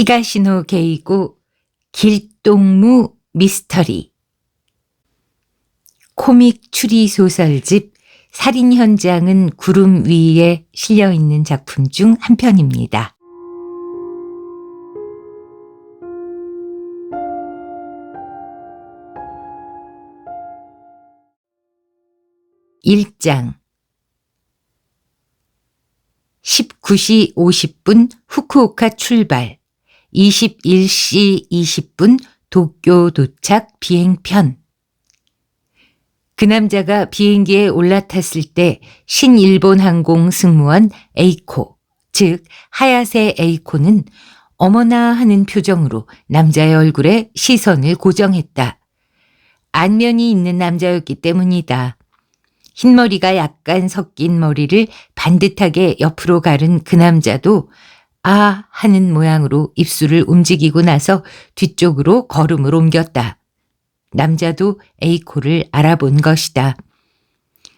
히가시노 게이고 길동무 미스터리. 코믹 추리 소설집 살인 현장은 구름 위에 실려 있는 작품 중 한 편입니다. (1장) 19시 50분 후쿠오카 출발, 21시 20분 도쿄 도착 비행편. 그 남자가 비행기에 올라탔을 때 신일본 항공 승무원 에이코, 즉 하야세 에이코는 어머나 하는 표정으로 남자의 얼굴에 시선을 고정했다. 안면이 있는 남자였기 때문이다. 흰머리가 약간 섞인 머리를 반듯하게 옆으로 가른 그 남자도 아 하는 모양으로 입술을 움직이고 나서 뒤쪽으로 걸음을 옮겼다. 남자도 에이코를 알아본 것이다.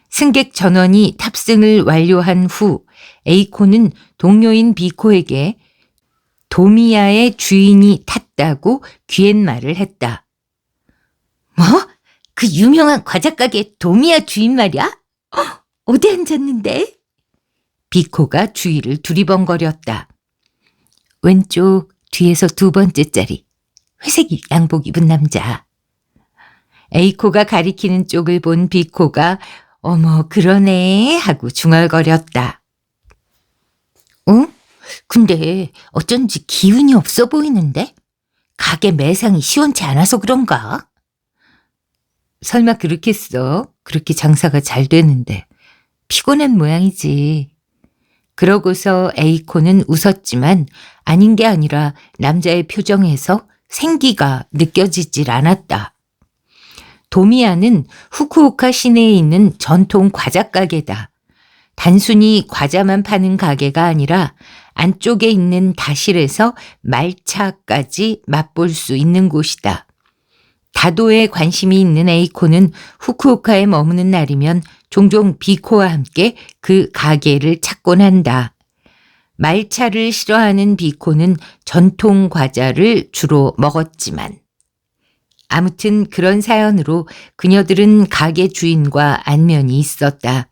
승객 전원이 탑승을 완료한 후 에이코는 동료인 비코에게 도미야의 주인이 탔다고 귀옛말을 했다. 뭐? 그 유명한 과자가게 도미야 주인 말이야? 어디 앉았는데? 비코가 주위를 두리번거렸다. 왼쪽 뒤에서 두 번째 자리, 회색 양복 입은 남자. 에이코가 가리키는 쪽을 본 비코가 어머 그러네 하고 중얼거렸다. 근데 어쩐지 기운이 없어 보이는데? 가게 매상이 시원치 않아서 그런가? 설마 그렇겠어? 그렇게 장사가 잘 되는데. 피곤한 모양이지. 그러고서 에이코는 웃었지만 아닌 게 아니라 남자의 표정에서 생기가 느껴지질 않았다. 도미야는 후쿠오카 시내에 있는 전통 과자 가게다. 단순히 과자만 파는 가게가 아니라 안쪽에 있는 다실에서 말차까지 맛볼 수 있는 곳이다. 다도에 관심이 있는 에이코는 후쿠오카에 머무는 날이면 종종 비코와 함께 그 가게를 찾곤 한다. 말차를 싫어하는 비코는 전통 과자를 주로 먹었지만 아무튼 그런 사연으로 그녀들은 가게 주인과 안면이 있었다.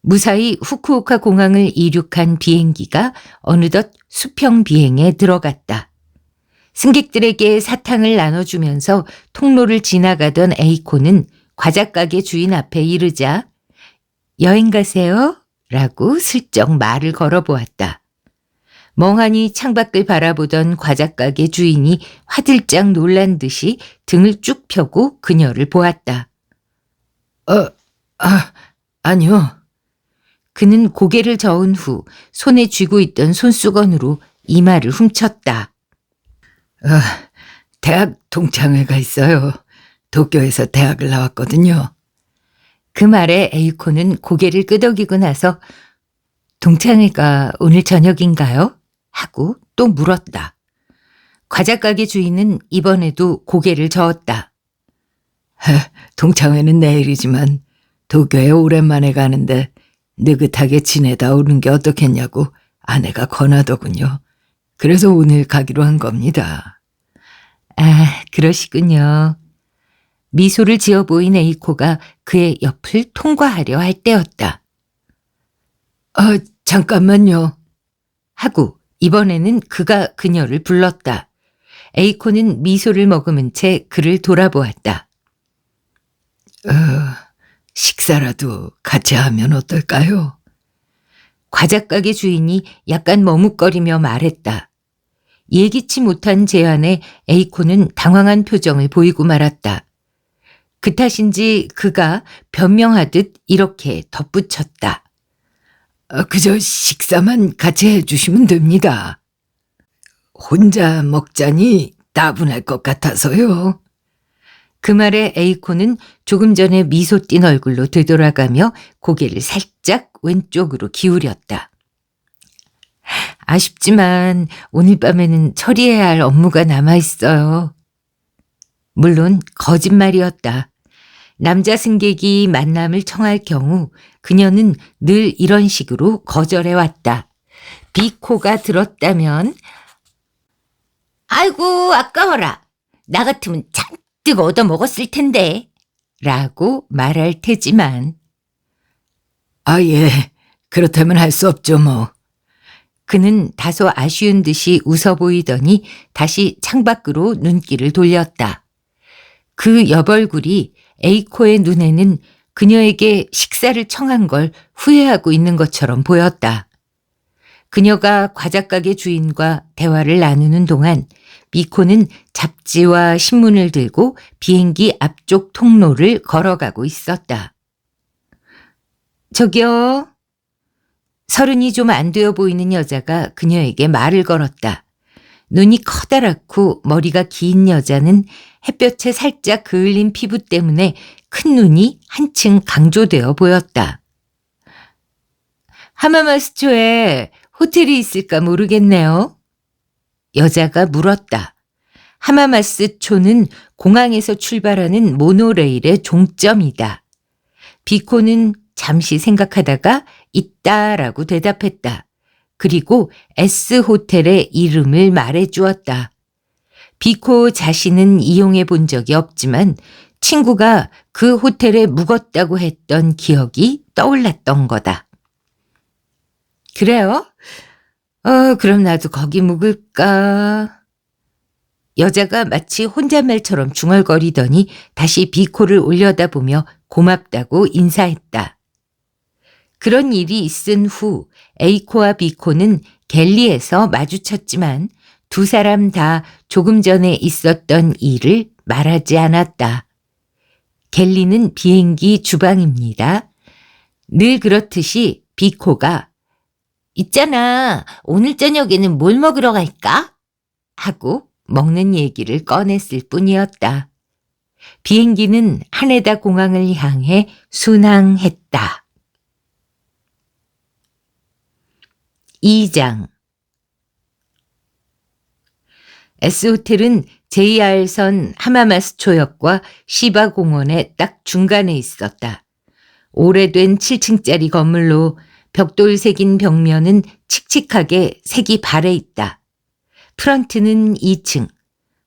무사히 후쿠오카 공항을 이륙한 비행기가 어느덧 수평 비행에 들어갔다. 승객들에게 사탕을 나눠주면서 통로를 지나가던 에이코는 과자가게 주인 앞에 이르자 여행 가세요? 라고 슬쩍 말을 걸어보았다. 멍하니 창밖을 바라보던 과자가게 주인이 화들짝 놀란 듯이 등을 쭉 펴고 그녀를 보았다. 아니요. 그는 고개를 저은 후 손에 쥐고 있던 손수건으로 이마를 훔쳤다. 대학 동창회가 있어요. 도쿄에서 대학을 나왔거든요. 그 말에 에이코는 고개를 끄덕이고 나서 동창회가 오늘 저녁인가요? 하고 또 물었다. 과자가게 주인은 이번에도 고개를 저었다. 동창회는 내일이지만 도쿄에 오랜만에 가는데 느긋하게 지내다 오는 게 어떻겠냐고 아내가 권하더군요. 그래서 오늘 가기로 한 겁니다. 아, 그러시군요. 미소를 지어 보인 에이코가 그의 옆을 통과하려 할 때였다. 잠깐만요. 하고 이번에는 그가 그녀를 불렀다. 에이코는 미소를 머금은 채 그를 돌아보았다. 식사라도 같이 하면 어떨까요? 과자가게 주인이 약간 머뭇거리며 말했다. 예기치 못한 제안에 에이코는 당황한 표정을 보이고 말았다. 그 탓인지 그가 변명하듯 이렇게 덧붙였다. 그저 식사만 같이 해주시면 됩니다. 혼자 먹자니 따분할 것 같아서요. 그 말에 에이코는 조금 전에 미소 띤 얼굴로 되돌아가며 고개를 살짝 왼쪽으로 기울였다. 아쉽지만 오늘 밤에는 처리해야 할 업무가 남아있어요. 물론 거짓말이었다. 남자 승객이 만남을 청할 경우 그녀는 늘 이런 식으로 거절해왔다. 비코가 들었다면 아이고, 아까워라. 나 같으면 잔뜩 얻어먹었을 텐데. 라고 말할 테지만 아, 예. 그렇다면 할 수 없죠, 뭐. 그는 다소 아쉬운 듯이 웃어 보이더니 다시 창밖으로 눈길을 돌렸다. 그 여벌굴이 에이코의 눈에는 그녀에게 식사를 청한 걸 후회하고 있는 것처럼 보였다. 그녀가 과자가게 주인과 대화를 나누는 동안 미코는 잡지와 신문을 들고 비행기 앞쪽 통로를 걸어가고 있었다. 저기요. 서른이 좀 안 되어 보이는 여자가 그녀에게 말을 걸었다. 눈이 커다랗고 머리가 긴 여자는 햇볕에 살짝 그을린 피부 때문에 큰 눈이 한층 강조되어 보였다. 하마마스초에 호텔이 있을까 모르겠네요. 여자가 물었다. 하마마스초는 공항에서 출발하는 모노레일의 종점이다. 비코는 잠시 생각하다가 있다라고 대답했다. 그리고 S호텔의 이름을 말해주었다. 비코 자신은 이용해 본 적이 없지만 친구가 그 호텔에 묵었다고 했던 기억이 떠올랐던 거다. 그래요? 그럼 나도 거기 묵을까? 여자가 마치 혼잣말처럼 중얼거리더니 다시 비코를 올려다보며 고맙다고 인사했다. 그런 일이 있은 후 에이코와 비코는 갤리에서 마주쳤지만 두 사람 다 조금 전에 있었던 일을 말하지 않았다. 갤리는 비행기 주방입니다. 늘 그렇듯이 비코가 있잖아, 오늘 저녁에는 뭘 먹으러 갈까? 하고 먹는 얘기를 꺼냈을 뿐이었다. 비행기는 하네다 공항을 향해 순항했다. 2장 S호텔은 JR선 하마마스초역과 시바공원의 딱 중간에 있었다. 오래된 7층짜리 건물로 벽돌 새긴 벽면은 칙칙하게 색이 발해 있다. 프런트는 2층.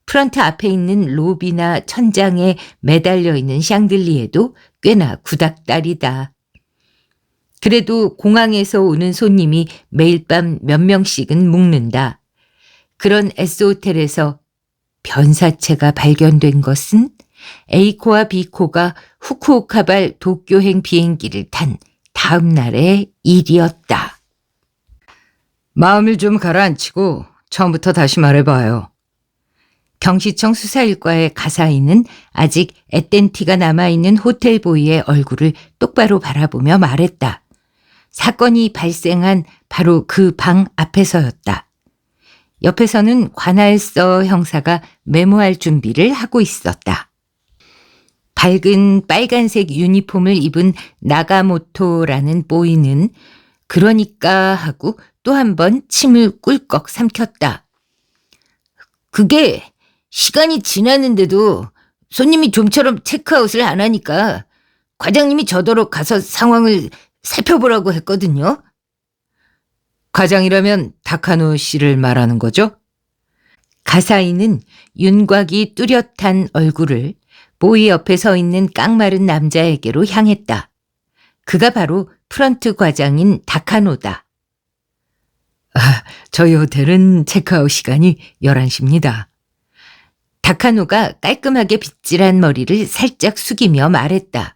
프런트 앞에 있는 로비나 천장에 매달려 있는 샹들리에도 꽤나 구닥다리다. 그래도 공항에서 오는 손님이 매일 밤 몇 명씩은 묵는다. 그런 S호텔에서 변사체가 발견된 것은 에이코와 비코가 후쿠오카발 도쿄행 비행기를 탄 다음 날의 일이었다. 마음을 좀 가라앉히고 처음부터 다시 말해봐요. 경시청 수사일과의 가사인은 아직 앳된 티가 남아있는 호텔보이의 얼굴을 똑바로 바라보며 말했다. 사건이 발생한 바로 그 방 앞에서였다. 옆에서는 관할서 형사가 메모할 준비를 하고 있었다. 밝은 빨간색 유니폼을 입은 나가모토라는 보이는 그러니까 하고 또 한 번 침을 꿀꺽 삼켰다. 그게 시간이 지났는데도 손님이 좀처럼 체크아웃을 안 하니까 과장님이 저더러 가서 상황을 살펴보라고 했거든요. 과장이라면 다카노 씨를 말하는 거죠? 가사인은 윤곽이 뚜렷한 얼굴을 보이 옆에 서 있는 깡마른 남자에게로 향했다. 그가 바로 프런트 과장인 다카노다. 저희 호텔은 체크아웃 시간이 11시입니다. 다카노가 깔끔하게 빗질한 머리를 살짝 숙이며 말했다.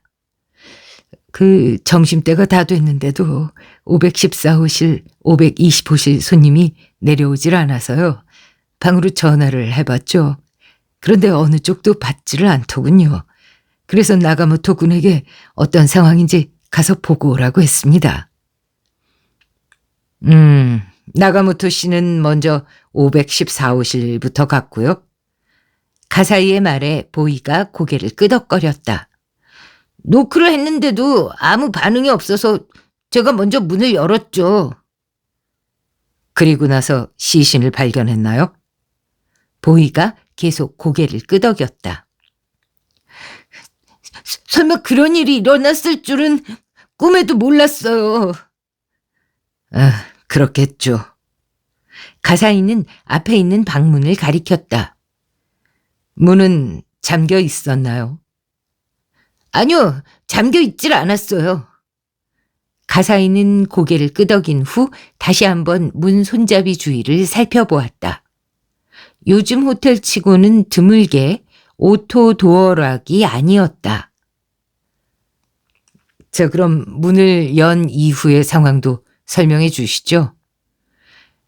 점심때가 다 됐는데도 514호실, 520호실 손님이 내려오질 않아서요. 방으로 전화를 해봤죠. 그런데 어느 쪽도 받지를 않더군요. 그래서 나가모토 군에게 어떤 상황인지 가서 보고 오라고 했습니다. 나가모토 씨는 먼저 514호실부터 갔고요. 가사이의 말에 보이가 고개를 끄덕거렸다. 노크를 했는데도 아무 반응이 없어서 제가 먼저 문을 열었죠. 그리고 나서 시신을 발견했나요? 보이가 계속 고개를 끄덕였다. 설마 그런 일이 일어났을 줄은 꿈에도 몰랐어요. 그렇겠죠. 가사이는 앞에 있는 방문을 가리켰다. 문은 잠겨 있었나요? 아니요, 잠겨 있질 않았어요. 가사이는 고개를 끄덕인 후 다시 한번 문 손잡이 주위를 살펴보았다. 요즘 호텔치고는 드물게 오토 도어락이 아니었다. 자, 그럼 문을 연 이후의 상황도 설명해 주시죠.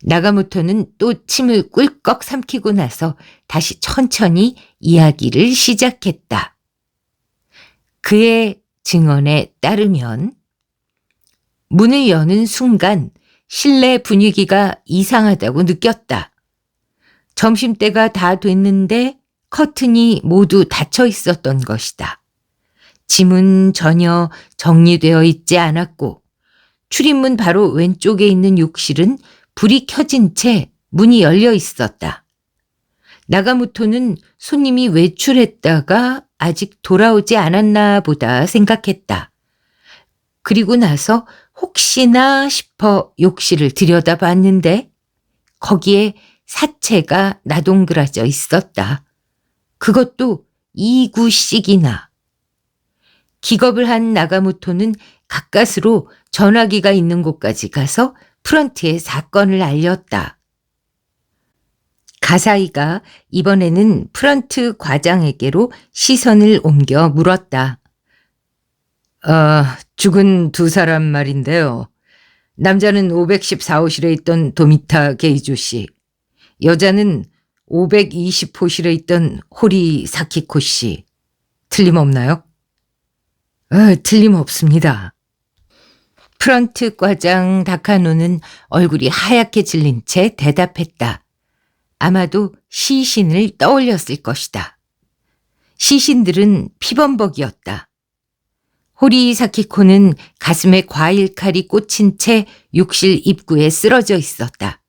나가모토는 또 침을 꿀꺽 삼키고 나서 다시 천천히 이야기를 시작했다. 그의 증언에 따르면 문을 여는 순간 실내 분위기가 이상하다고 느꼈다. 점심때가 다 됐는데 커튼이 모두 닫혀 있었던 것이다. 짐은 전혀 정리되어 있지 않았고 출입문 바로 왼쪽에 있는 욕실은 불이 켜진 채 문이 열려 있었다. 나가모토는 손님이 외출했다가 아직 돌아오지 않았나 보다 생각했다. 그리고 나서 혹시나 싶어 욕실을 들여다봤는데 거기에 사체가 나동그라져 있었다. 그것도 2구씩이나. 기겁을 한 나가모토는 가까스로 전화기가 있는 곳까지 가서 프런트에 사건을 알렸다. 가사이가 이번에는 프런트 과장에게로 시선을 옮겨 물었다. 죽은 두 사람 말인데요. 남자는 514호실에 있던 도미타 게이조 씨, 여자는 520호실에 있던 호리 사키코 씨. 틀림없나요? 틀림없습니다. 프런트 과장 다카노는 얼굴이 하얗게 질린 채 대답했다. 아마도 시신을 떠올렸을 것이다. 시신들은 피범벅이었다. 호리 사키코는 가슴에 과일칼이 꽂힌 채 욕실 입구에 쓰러져 있었다.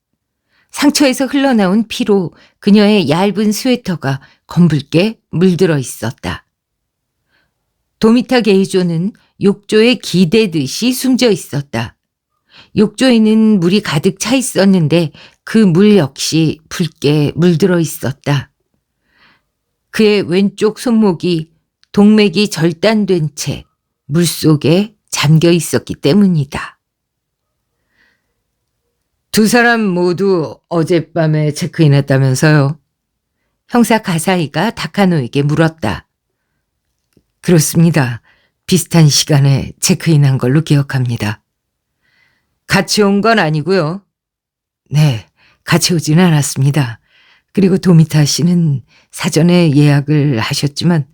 상처에서 흘러나온 피로 그녀의 얇은 스웨터가 검붉게 물들어 있었다. 도미타 게이조는 욕조에 기대듯이 숨져 있었다. 욕조에는 물이 가득 차 있었는데 그 물 역시 붉게 물들어 있었다. 그의 왼쪽 손목이 동맥이 절단된 채 물속에 잠겨 있었기 때문이다. 두 사람 모두 어젯밤에 체크인했다면서요? 형사 가사이가 다카노에게 물었다. 그렇습니다. 비슷한 시간에 체크인한 걸로 기억합니다. 같이 온 건 아니고요. 네, 같이 오지는 않았습니다. 그리고 도미타 씨는 사전에 예약을 하셨지만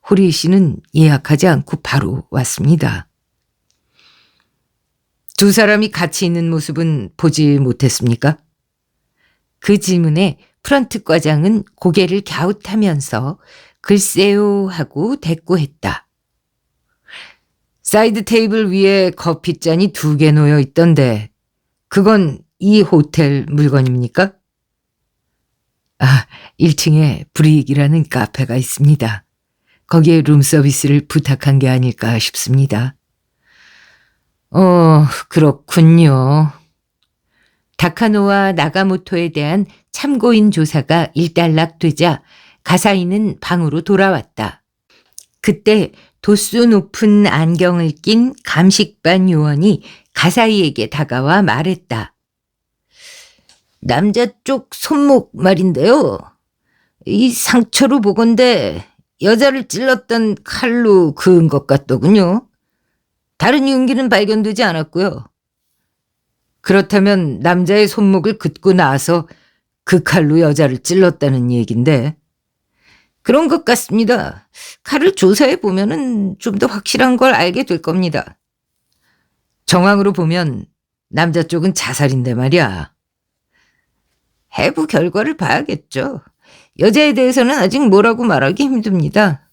호리 씨는 예약하지 않고 바로 왔습니다. 두 사람이 같이 있는 모습은 보지 못했습니까? 그 질문에 프런트 과장은 고개를 갸웃하면서 글쎄요 하고 대꾸했다. 사이드 테이블 위에 커피잔이 2개 놓여 있던데 그건 이 호텔 물건입니까? 1층에 브릭이라는 카페가 있습니다. 거기에 룸서비스를 부탁한 게 아닐까 싶습니다. 그렇군요. 다카노와 나가모토에 대한 참고인 조사가 일단락되자 가사이는 방으로 돌아왔다. 그때 도수 높은 안경을 낀 감식반 요원이 가사이에게 다가와 말했다. 남자 쪽 손목 말인데요. 이 상처로 보건대 여자를 찔렀던 칼로 그은 것 같더군요. 다른 흉기는 발견되지 않았고요. 그렇다면 남자의 손목을 긋고 나서 그 칼로 여자를 찔렀다는 얘긴데. 그런 것 같습니다. 칼을 조사해 보면은 좀 더 확실한 걸 알게 될 겁니다. 정황으로 보면 남자 쪽은 자살인데 말이야. 해부 결과를 봐야겠죠. 여자에 대해서는 아직 뭐라고 말하기 힘듭니다.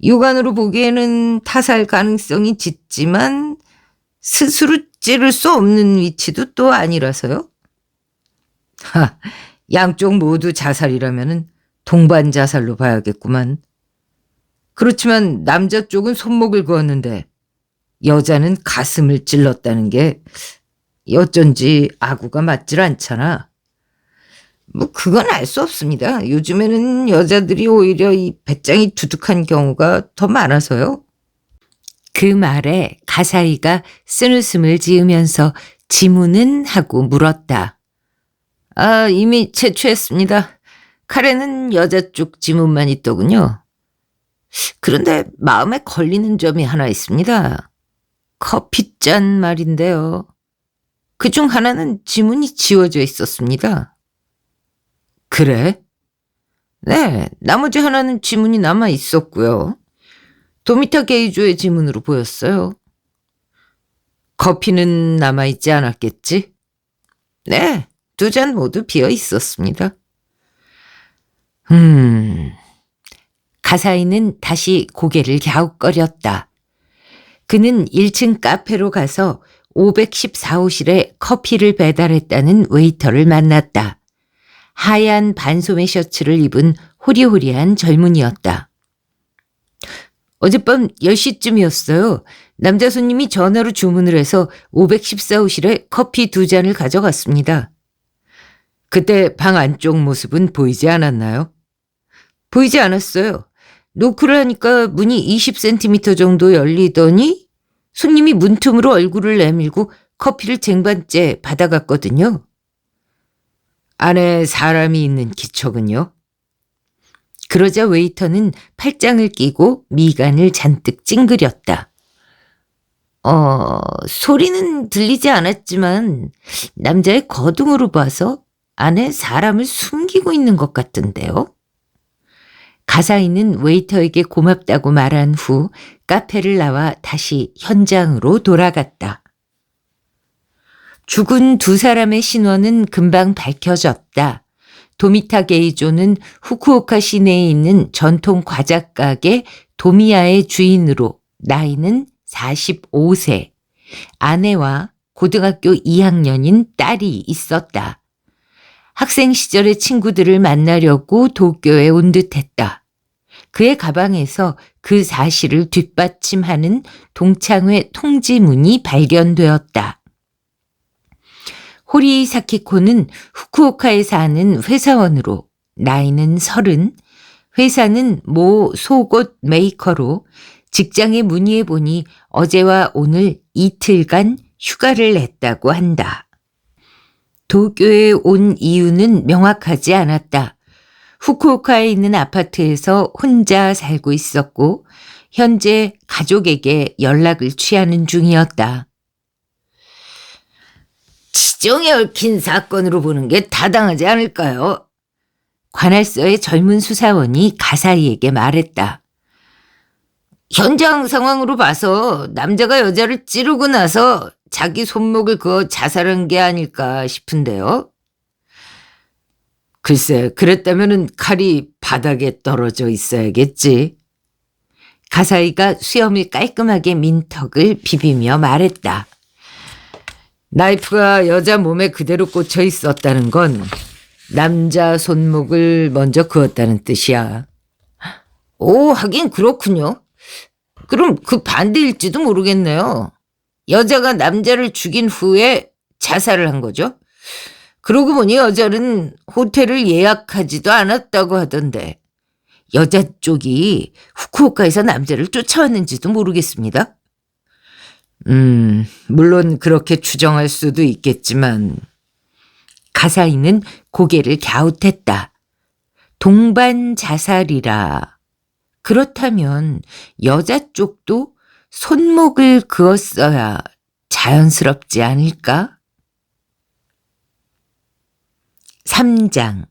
육안으로 보기에는 타살 가능성이 짙지만 스스로 찌를 수 없는 위치도 또 아니라서요. 양쪽 모두 자살이라면은 동반 자살로 봐야겠구만. 그렇지만 남자 쪽은 손목을 그었는데 여자는 가슴을 찔렀다는 게 어쩐지 아구가 맞질 않잖아. 뭐 그건 알 수 없습니다. 요즘에는 여자들이 오히려 이 배짱이 두둑한 경우가 더 많아서요. 그 말에 가사이가 쓴웃음을 지으면서 지문은 하고 물었다. 아, 이미 제출했습니다. 카레는 여자 쪽 지문만 있더군요. 그런데 마음에 걸리는 점이 하나 있습니다. 커피잔 말인데요. 그중 하나는 지문이 지워져 있었습니다. 그래? 네, 나머지 하나는 지문이 남아 있었고요. 도미타 게이조의 지문으로 보였어요. 커피는 남아있지 않았겠지? 네, 2잔 모두 비어 있었습니다. 가사이는 다시 고개를 갸웃거렸다. 그는 1층 카페로 가서 514호실에 커피를 배달했다는 웨이터를 만났다. 하얀 반소매 셔츠를 입은 호리호리한 젊은이였다. 어젯밤 10시쯤이었어요. 남자 손님이 전화로 주문을 해서 514호실에 커피 2잔을 가져갔습니다. 그때 방 안쪽 모습은 보이지 않았나요? 보이지 않았어요. 노크를 하니까 문이 20cm 정도 열리더니 손님이 문틈으로 얼굴을 내밀고 커피를 쟁반째 받아갔거든요. 안에 사람이 있는 기척은요? 그러자 웨이터는 팔짱을 끼고 미간을 잔뜩 찡그렸다. 소리는 들리지 않았지만 남자의 거둥으로 봐서 안에 사람을 숨기고 있는 것 같던데요. 가사이는 웨이터에게 고맙다고 말한 후 카페를 나와 다시 현장으로 돌아갔다. 죽은 2사람의 신원은 금방 밝혀졌다. 도미타 게이조는 후쿠오카 시내에 있는 전통 과자 가게 도미야의 주인으로 나이는 45세, 아내와 고등학교 2학년인 딸이 있었다. 학생 시절의 친구들을 만나려고 도쿄에 온 듯했다. 그의 가방에서 그 사실을 뒷받침하는 동창회 통지문이 발견되었다. 호리 사키코는 후쿠오카에 사는 회사원으로 나이는 30, 회사는 모 속옷 메이커로 직장에 문의해보니 어제와 오늘 이틀간 휴가를 냈다고 한다. 도쿄에 온 이유는 명확하지 않았다. 후쿠오카에 있는 아파트에서 혼자 살고 있었고 현재 가족에게 연락을 취하는 중이었다. 지정에 얽힌 사건으로 보는 게 타당하지 않을까요? 관할서의 젊은 수사원이 가사이에게 말했다. 현장 상황으로 봐서 남자가 여자를 찌르고 나서 자기 손목을 그어 자살한 게 아닐까 싶은데요. 글쎄, 그랬다면 칼이 바닥에 떨어져 있어야겠지. 가사이가 수염을 깔끔하게 민 턱을 비비며 말했다. 나이프가 여자 몸에 그대로 꽂혀 있었다는 건 남자 손목을 먼저 그었다는 뜻이야. 오, 하긴 그렇군요. 그럼 그 반대일지도 모르겠네요. 여자가 남자를 죽인 후에 자살을 한 거죠. 그러고 보니 여자는 호텔을 예약하지도 않았다고 하던데 여자 쪽이 후쿠오카에서 남자를 쫓아왔는지도 모르겠습니다. 물론 그렇게 추정할 수도 있겠지만 가사이는 고개를 갸웃했다. 동반 자살이라. 그렇다면 여자 쪽도 손목을 그었어야 자연스럽지 않을까? 3장.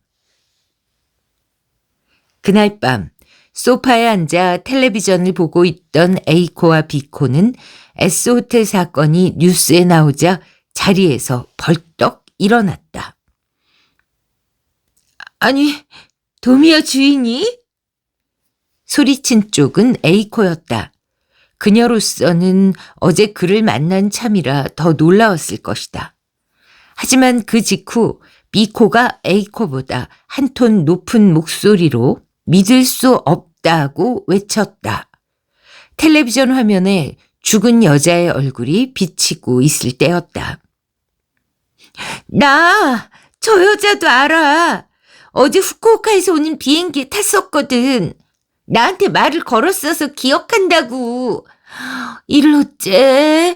그날 밤 소파에 앉아 텔레비전을 보고 있던 A코와 B코는 S호텔 사건이 뉴스에 나오자 자리에서 벌떡 일어났다. 아니, 도미야 주인이? 소리친 쪽은 A코였다. 그녀로서는 어제 그를 만난 참이라 더 놀라웠을 것이다. 하지만 그 직후 B코가 A코보다 한 톤 높은 목소리로 믿을 수 없다고 외쳤다. 텔레비전 화면에 죽은 여자의 얼굴이 비치고 있을 때였다. 나 저 여자도 알아. 어제 후쿠오카에서 오는 비행기에 탔었거든. 나한테 말을 걸었어서 기억한다고. 이를 어째?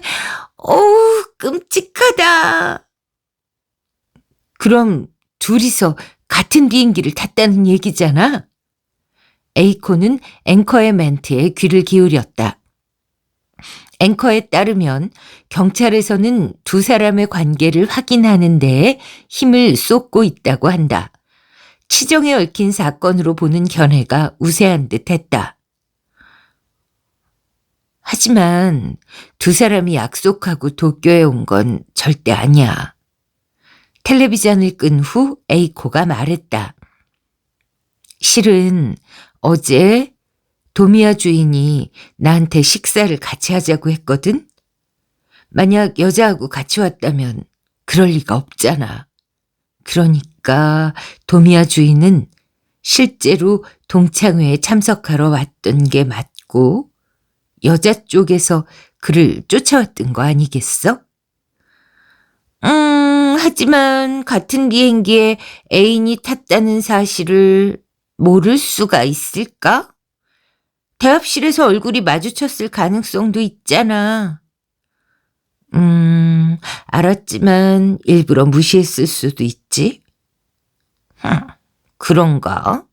어우, 끔찍하다. 그럼 둘이서 같은 비행기를 탔다는 얘기잖아? 에이코는 앵커의 멘트에 귀를 기울였다. 앵커에 따르면 경찰에서는 두 사람의 관계를 확인하는 데에 힘을 쏟고 있다고 한다. 치정에 얽힌 사건으로 보는 견해가 우세한 듯 했다. 하지만 두 사람이 약속하고 도쿄에 온 건 절대 아니야. 텔레비전을 끈 후 에이코가 말했다. 실은 어제 도미야 주인이 나한테 식사를 같이 하자고 했거든? 만약 여자하고 같이 왔다면 그럴 리가 없잖아. 그러니까 도미야 주인은 실제로 동창회에 참석하러 왔던 게 맞고 여자 쪽에서 그를 쫓아왔던 거 아니겠어? 하지만 같은 비행기에 애인이 탔다는 사실을 모를 수가 있을까? 대합실에서 얼굴이 마주쳤을 가능성도 있잖아. 알았지만 일부러 무시했을 수도 있지. 그런가?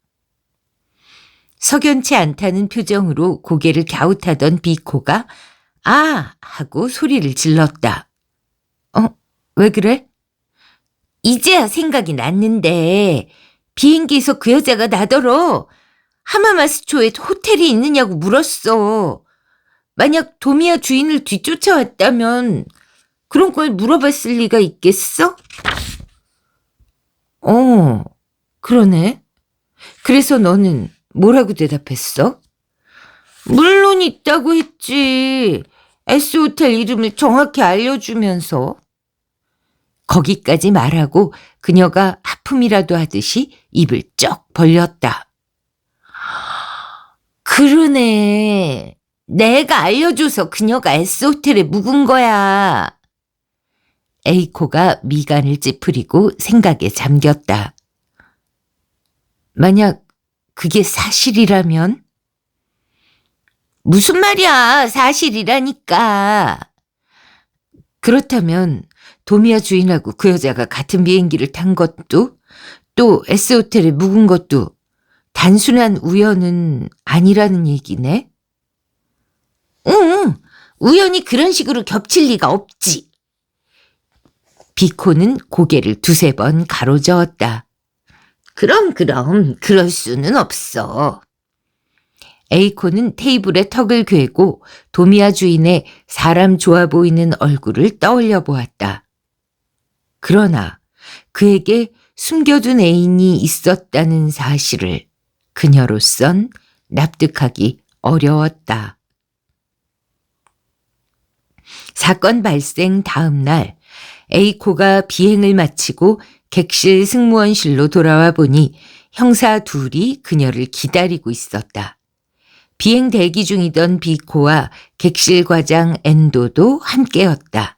석연치 않다는 표정으로 고개를 갸웃하던 비코가 아! 하고 소리를 질렀다. 왜 그래? 이제야 생각이 났는데 비행기에서 그 여자가 나더러 하마마스초에 호텔이 있느냐고 물었어. 만약 도미야 주인을 뒤쫓아왔다면 그런 걸 물어봤을 리가 있겠어? 그러네. 그래서 너는 뭐라고 대답했어? 물론 있다고 했지. S호텔 이름을 정확히 알려주면서. 거기까지 말하고 그녀가 하품이라도 하듯이 입을 쩍 벌렸다. 그러네. 내가 알려줘서 그녀가 S호텔에 묵은 거야. 에이코가 미간을 찌푸리고 생각에 잠겼다. 만약 그게 사실이라면? 무슨 말이야, 사실이라니까. 그렇다면 도미야 주인하고 그 여자가 같은 비행기를 탄 것도 또 S호텔에 묵은 것도 단순한 우연은 아니라는 얘기네? 응, 우연히 그런 식으로 겹칠 리가 없지. 비코는 고개를 두세 번 가로저었다. 그럼 그럴 수는 없어. 에이코는 테이블에 턱을 괴고 도미야 주인의 사람 좋아 보이는 얼굴을 떠올려 보았다. 그러나 그에게 숨겨둔 애인이 있었다는 사실을 그녀로선 납득하기 어려웠다. 사건 발생 다음 날 에이코가 비행을 마치고 객실 승무원실로 돌아와 보니 형사 둘이 그녀를 기다리고 있었다. 비행 대기 중이던 비코와 객실 과장 엔도도 함께였다.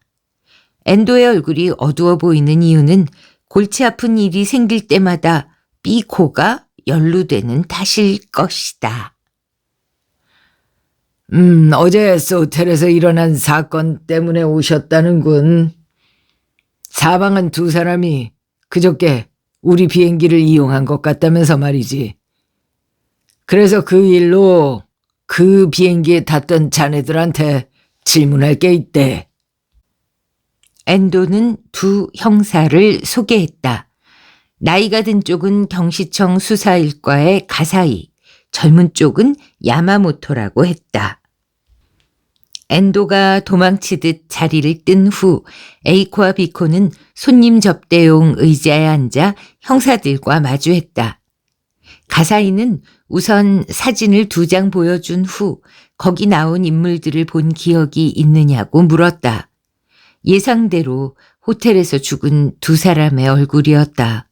엔도의 얼굴이 어두워 보이는 이유는 골치 아픈 일이 생길 때마다 비코가 연루되는 탓일 것이다. 어제 S호텔에서 일어난 사건 때문에 오셨다는군. 사망한 두 사람이 그저께 우리 비행기를 이용한 것 같다면서 말이지. 그래서 그 일로 그 비행기에 탔던 자네들한테 질문할 게 있대. 엔도는 두 형사를 소개했다. 나이가 든 쪽은 경시청 수사일과의 가사이, 젊은 쪽은 야마모토라고 했다. 엔도가 도망치듯 자리를 뜬 후 에이코와 비코는 손님 접대용 의자에 앉아 형사들과 마주했다. 가사이는 우선 사진을 2장 보여준 후 거기 나온 인물들을 본 기억이 있느냐고 물었다. 예상대로 호텔에서 죽은 두 사람의 얼굴이었다.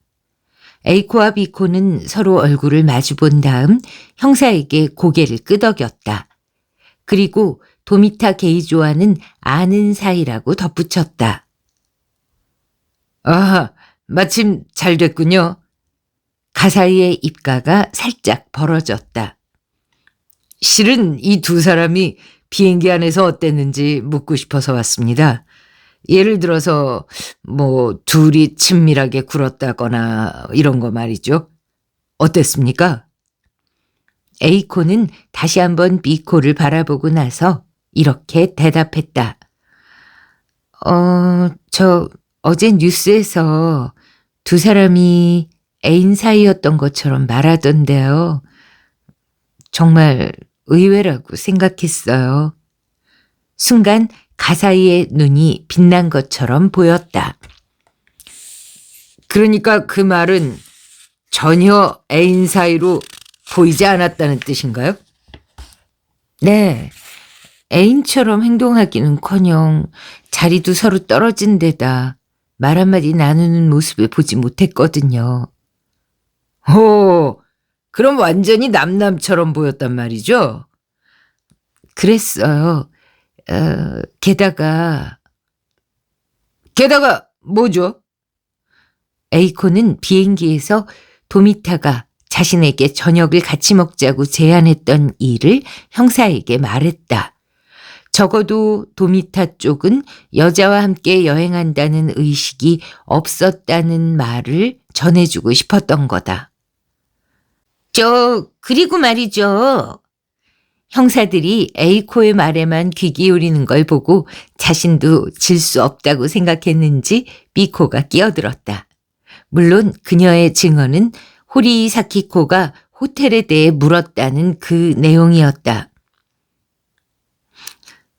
에이코와 비코는 서로 얼굴을 마주본 다음 형사에게 고개를 끄덕였다. 그리고 도미타 게이조와는 아는 사이라고 덧붙였다. 아, 마침 잘 됐군요. 가사이의 입가가 살짝 벌어졌다. 실은 이 두 사람이 비행기 안에서 어땠는지 묻고 싶어서 왔습니다. 예를 들어서 둘이 친밀하게 굴었다거나 이런 거 말이죠. 어땠습니까? A코는 다시 한번 B코를 바라보고 나서 이렇게 대답했다. 어제 뉴스에서 두 사람이 애인 사이였던 것처럼 말하던데요. 정말 의외라고 생각했어요. 순간 가사이의 눈이 빛난 것처럼 보였다. 그러니까 그 말은 전혀 애인 사이로 보이지 않았다는 뜻인가요? 네, 애인처럼 행동하기는커녕 자리도 서로 떨어진 데다 말 한마디 나누는 모습을 보지 못했거든요. 그럼 완전히 남남처럼 보였단 말이죠? 그랬어요. 게다가 뭐죠? 에이코는 비행기에서 도미타가 자신에게 저녁을 같이 먹자고 제안했던 일을 형사에게 말했다. 적어도 도미타 쪽은 여자와 함께 여행한다는 의식이 없었다는 말을 전해주고 싶었던 거다. 그리고 말이죠. 형사들이 에이코의 말에만 귀 기울이는 걸 보고 자신도 질 수 없다고 생각했는지 미코가 끼어들었다. 물론 그녀의 증언은 호리 사키코가 호텔에 대해 물었다는 그 내용이었다.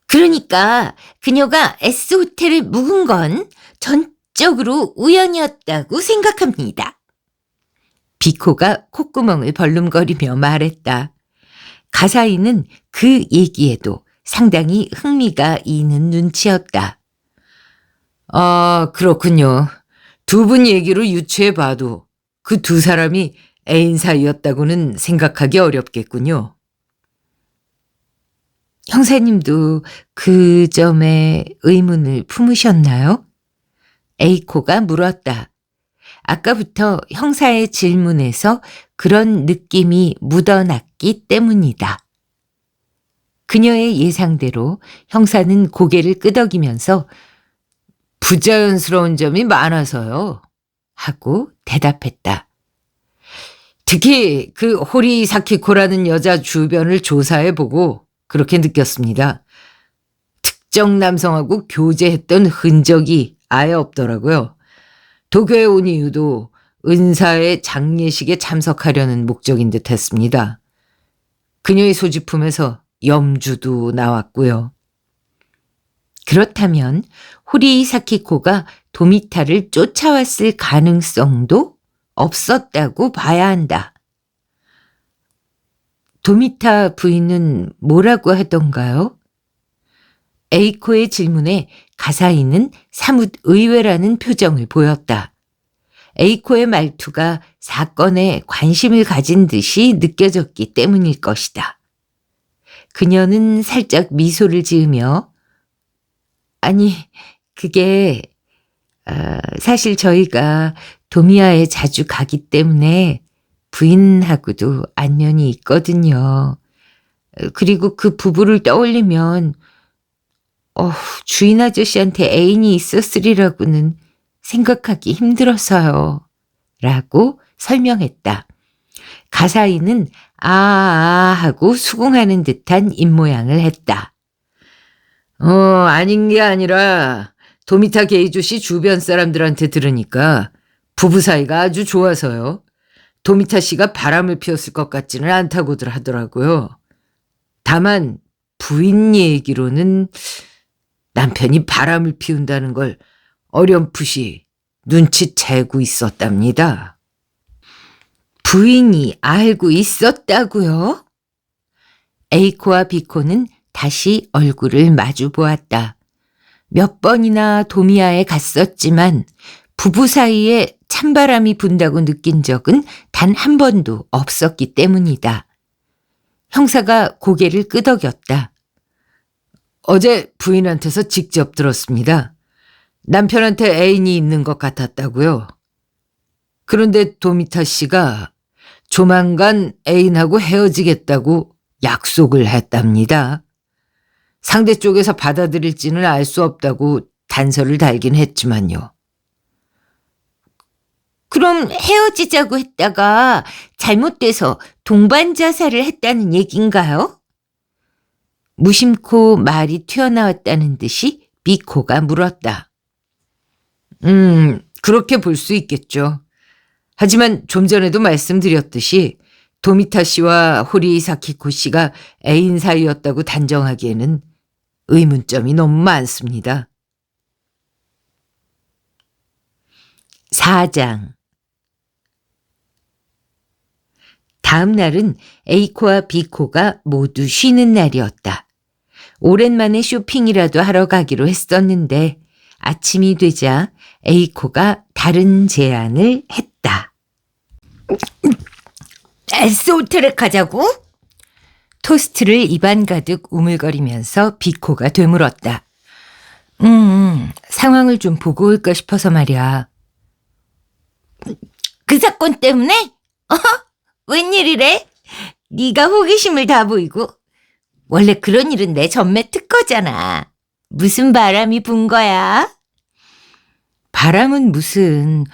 그러니까 그녀가 S호텔을 묵은 건 전적으로 우연이었다고 생각합니다. 비코가 콧구멍을 벌름거리며 말했다. 가사이는 그 얘기에도 상당히 흥미가 있는 눈치였다. 그렇군요. 두 분 얘기로 유추해봐도 그 두 사람이 애인 사이였다고는 생각하기 어렵겠군요. 형사님도 그 점에 의문을 품으셨나요? 에이코가 물었다. 아까부터 형사의 질문에서 그런 느낌이 묻어났기 때문이다. 그녀의 예상대로 형사는 고개를 끄덕이면서 부자연스러운 점이 많아서요. 하고 대답했다. 특히 그 호리 사키코라는 여자 주변을 조사해보고 그렇게 느꼈습니다. 특정 남성하고 교제했던 흔적이 아예 없더라고요. 도쿄에 온 이유도 은사의 장례식에 참석하려는 목적인 듯 했습니다. 그녀의 소지품에서 염주도 나왔고요. 그렇다면 호리 사키코가 도미타를 쫓아왔을 가능성도 없었다고 봐야 한다. 도미타 부인은 뭐라고 하던가요? 에이코의 질문에 가사이는 사뭇 의외라는 표정을 보였다. 에이코의 말투가 사건에 관심을 가진 듯이 느껴졌기 때문일 것이다. 그녀는 살짝 미소를 지으며 아니, 그게 사실 저희가 도미아에 자주 가기 때문에 부인하고도 안면이 있거든요. 그리고 그 부부를 떠올리면 주인 아저씨한테 애인이 있었으리라고는 생각하기 힘들어서요. 라고 설명했다. 가사이는 하고 수긍하는 듯한 입모양을 했다. 아닌 게 아니라 도미타 게이조 씨 주변 사람들한테 들으니까 부부 사이가 아주 좋아서요. 도미타 씨가 바람을 피웠을 것 같지는 않다고들 하더라고요. 다만 부인 얘기로는 남편이 바람을 피운다는 걸 어렴풋이 눈치채고 있었답니다. 부인이 알고 있었다고요? 에이코와 비코는 다시 얼굴을 마주 보았다. 몇 번이나 도미아에 갔었지만 부부 사이에 찬바람이 분다고 느낀 적은 단 한 번도 없었기 때문이다. 형사가 고개를 끄덕였다. 어제 부인한테서 직접 들었습니다. 남편한테 애인이 있는 것 같았다고요. 그런데 도미타 씨가 조만간 애인하고 헤어지겠다고 약속을 했답니다. 상대 쪽에서 받아들일지는 알 수 없다고 단서를 달긴 했지만요. 그럼 헤어지자고 했다가 잘못돼서 동반 자살을 했다는 얘긴가요? 무심코 말이 튀어나왔다는 듯이 비코가 물었다. 그렇게 볼 수 있겠죠. 하지만 좀 전에도 말씀드렸듯이 도미타 씨와 호리 사키코 씨가 애인 사이였다고 단정하기에는 의문점이 너무 많습니다. 4장. 다음 날은 A코와 B코가 모두 쉬는 날이었다. 오랜만에 쇼핑이라도 하러 가기로 했었는데 아침이 되자 A코가 다른 제안을 했다. S호텔에 가자고? 토스트를 입안 가득 우물거리면서 B코가 되물었다. 상황을 좀 보고 올까 싶어서 말이야. 그 사건 때문에? 웬일이래? 네가 호기심을 다 보이고. 원래 그런 일은 내 전매 특허잖아. 무슨 바람이 분 거야? 바람은 무슨,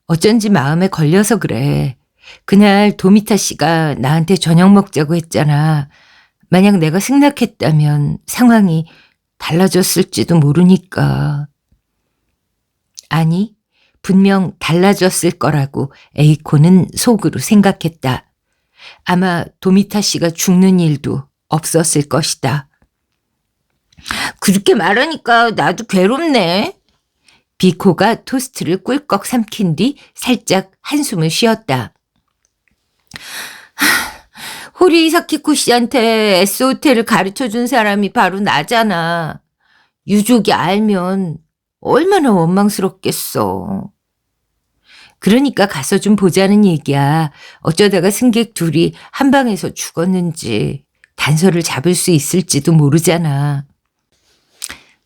어쩐지 마음에 걸려서 그래. 그날 도미타 씨가 나한테 저녁 먹자고 했잖아. 만약 내가 승낙했다면 상황이 달라졌을지도 모르니까. 아니, 분명 달라졌을 거라고 에이코는 속으로 생각했다. 아마 도미타 씨가 죽는 일도 없었을 것이다. 그렇게 말하니까 나도 괴롭네. 비코가 토스트를 꿀꺽 삼킨 뒤 살짝 한숨을 쉬었다. 호리 사키코 씨한테 S호텔을 가르쳐준 사람이 바로 나잖아. 유족이 알면 얼마나 원망스럽겠어. 그러니까 가서 좀 보자는 얘기야. 어쩌다가 승객 둘이 한 방에서 죽었는지 단서를 잡을 수 있을지도 모르잖아.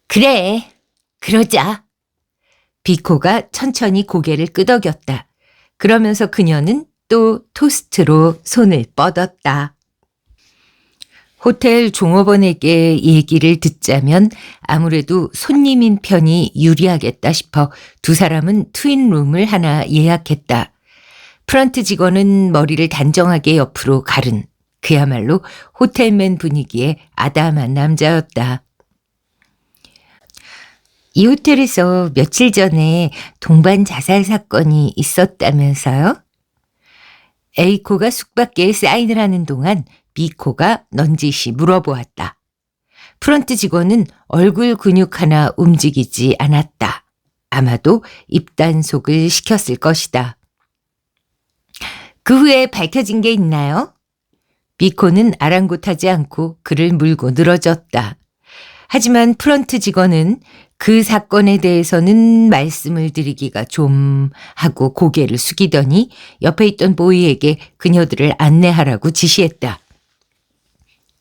그래, 그러자. 비코가 천천히 고개를 끄덕였다. 그러면서 그녀는 또 토스트로 손을 뻗었다. 호텔 종업원에게 얘기를 듣자면 아무래도 손님인 편이 유리하겠다 싶어 두 사람은 트윈룸을 하나 예약했다. 프런트 직원은 머리를 단정하게 옆으로 가른 그야말로 호텔맨 분위기의 아담한 남자였다. 이 호텔에서 며칠 전에 동반 자살 사건이 있었다면서요? A코가 숙박계에 사인을 하는 동안 B코가 넌지시 물어보았다. 프런트 직원은 얼굴 근육 하나 움직이지 않았다. 아마도 입단속을 시켰을 것이다. 그 후에 밝혀진 게 있나요? B코는 아랑곳하지 않고 그를 물고 늘어졌다. 하지만 프런트 직원은 그 사건에 대해서는 말씀을 드리기가 좀 하고 고개를 숙이더니 옆에 있던 보이에게 그녀들을 안내하라고 지시했다.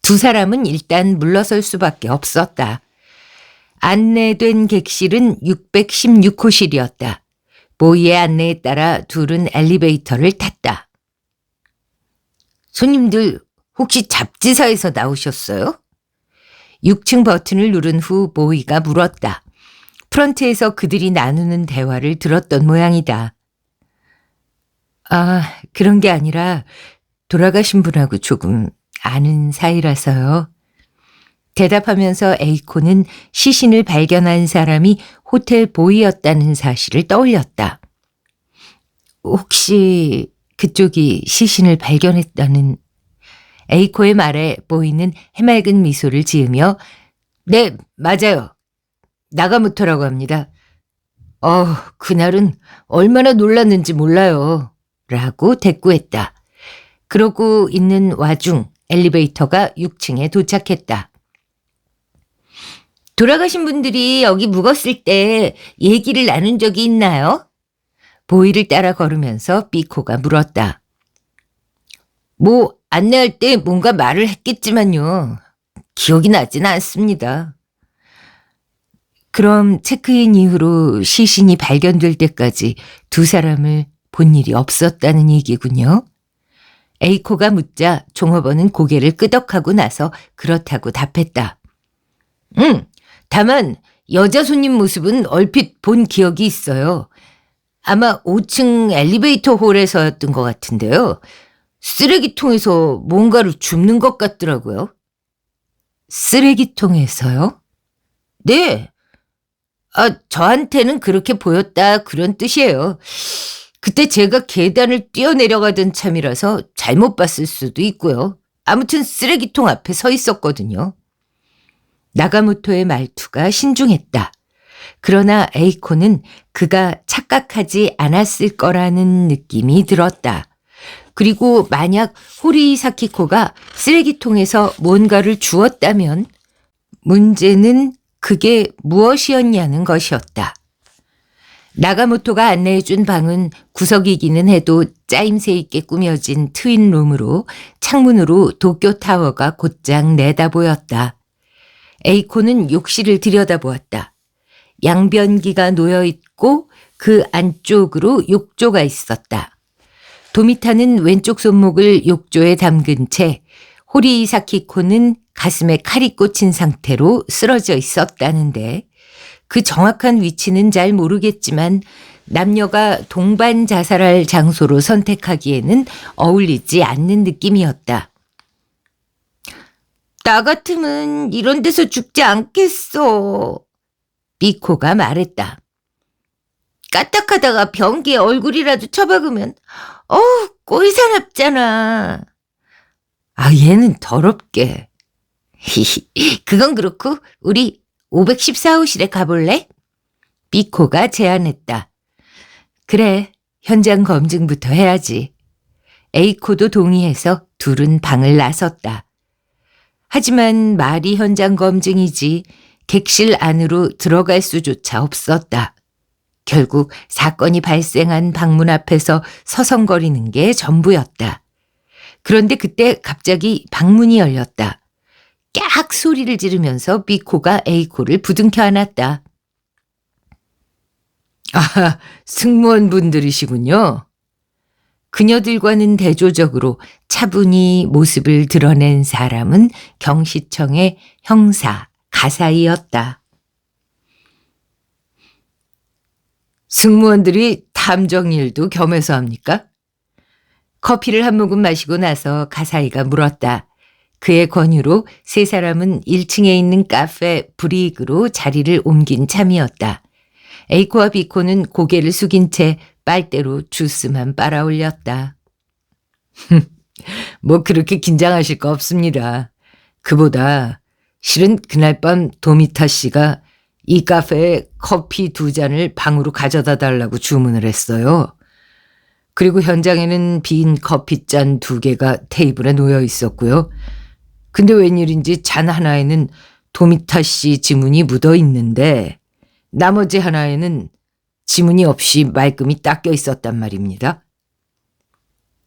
두 사람은 일단 물러설 수밖에 없었다. 안내된 객실은 616호실이었다. 보이의 안내에 따라 둘은 엘리베이터를 탔다. 손님들 혹시 잡지사에서 나오셨어요? 6층 버튼을 누른 후 보이가 물었다. 프런트에서 그들이 나누는 대화를 들었던 모양이다. 아, 그런 게 아니라 돌아가신 분하고 조금 아는 사이라서요. 대답하면서 에이코는 시신을 발견한 사람이 호텔 보이였다는 사실을 떠올렸다. 혹시 그쪽이 시신을 발견했다는... 에이코의 말에 보이는 해맑은 미소를 지으며 네, 맞아요. 나가무토라고 합니다. 그날은 얼마나 놀랐는지 몰라요. 라고 대꾸했다. 그러고 있는 와중 엘리베이터가 6층에 도착했다. 돌아가신 분들이 여기 묵었을 때 얘기를 나눈 적이 있나요? 보이를 따라 걸으면서 비코가 물었다. 뭐 안내할 때 뭔가 말을 했겠지만요. 기억이 나지는 않습니다. 그럼 체크인 이후로 시신이 발견될 때까지 두 사람을 본 일이 없었다는 얘기군요. 에이코가 묻자 종업원은 고개를 끄덕하고 나서 그렇다고 답했다. 다만 여자 손님 모습은 얼핏 본 기억이 있어요. 아마 5층 엘리베이터 홀에서였던 것 같은데요. 쓰레기통에서 뭔가를 줍는 것 같더라고요. 쓰레기통에서요? 네. 저한테는 그렇게 보였다 그런 뜻이에요. 그때 제가 계단을 뛰어내려가던 참이라서 잘못 봤을 수도 있고요. 아무튼 쓰레기통 앞에 서 있었거든요. 나가모토의 말투가 신중했다. 그러나 에이코는 그가 착각하지 않았을 거라는 느낌이 들었다. 그리고 만약 호리 사키코가 쓰레기통에서 뭔가를 주었다면 문제는 그게 무엇이었냐는 것이었다. 나가모토가 안내해준 방은 구석이기는 해도 짜임새 있게 꾸며진 트윈룸으로 창문으로 도쿄타워가 곧장 내다보였다. 에이코는 욕실을 들여다보았다. 양변기가 놓여있고 그 안쪽으로 욕조가 있었다. 도미타는 왼쪽 손목을 욕조에 담근 채 호리 사키코는 가슴에 칼이 꽂힌 상태로 쓰러져 있었다는데 그 정확한 위치는 잘 모르겠지만 남녀가 동반 자살할 장소로 선택하기에는 어울리지 않는 느낌이었다. 나 같으면 이런 데서 죽지 않겠어. 미코가 말했다. 까딱하다가 변기에 얼굴이라도 쳐박으면 꼴사납잖아. 얘는 더럽게. 그건 그렇고 우리 514호실에 가볼래? 미코가 제안했다. 그래, 현장 검증부터 해야지. 에이코도 동의해서 둘은 방을 나섰다. 하지만 말이 현장 검증이지 객실 안으로 들어갈 수조차 없었다. 결국 사건이 발생한 방문 앞에서 서성거리는 게 전부였다. 그런데 그때 갑자기 방문이 열렸다. 깍 소리를 지르면서 미코가 에이코를 부둥켜 안았다. 승무원분들이시군요. 그녀들과는 대조적으로 차분히 모습을 드러낸 사람은 경시청의 형사 가사이였다. 승무원들이 탐정 일도 겸해서 합니까? 커피를 한 모금 마시고 나서 가사이가 물었다. 그의 권유로 세 사람은 1층에 있는 카페 브릭으로 자리를 옮긴 참이었다. 에이코와 비코는 고개를 숙인 채 빨대로 주스만 빨아올렸다. 뭐 그렇게 긴장하실 거 없습니다. 그보다 실은 그날 밤 도미타 씨가 이 카페에 커피 2잔을 방으로 가져다 달라고 주문을 했어요. 그리고 현장에는 빈 커피잔 2개가 테이블에 놓여 있었고요. 근데 웬일인지 잔 하나에는 도미타 씨 지문이 묻어 있는데 나머지 하나에는 지문이 없이 말끔히 닦여 있었단 말입니다.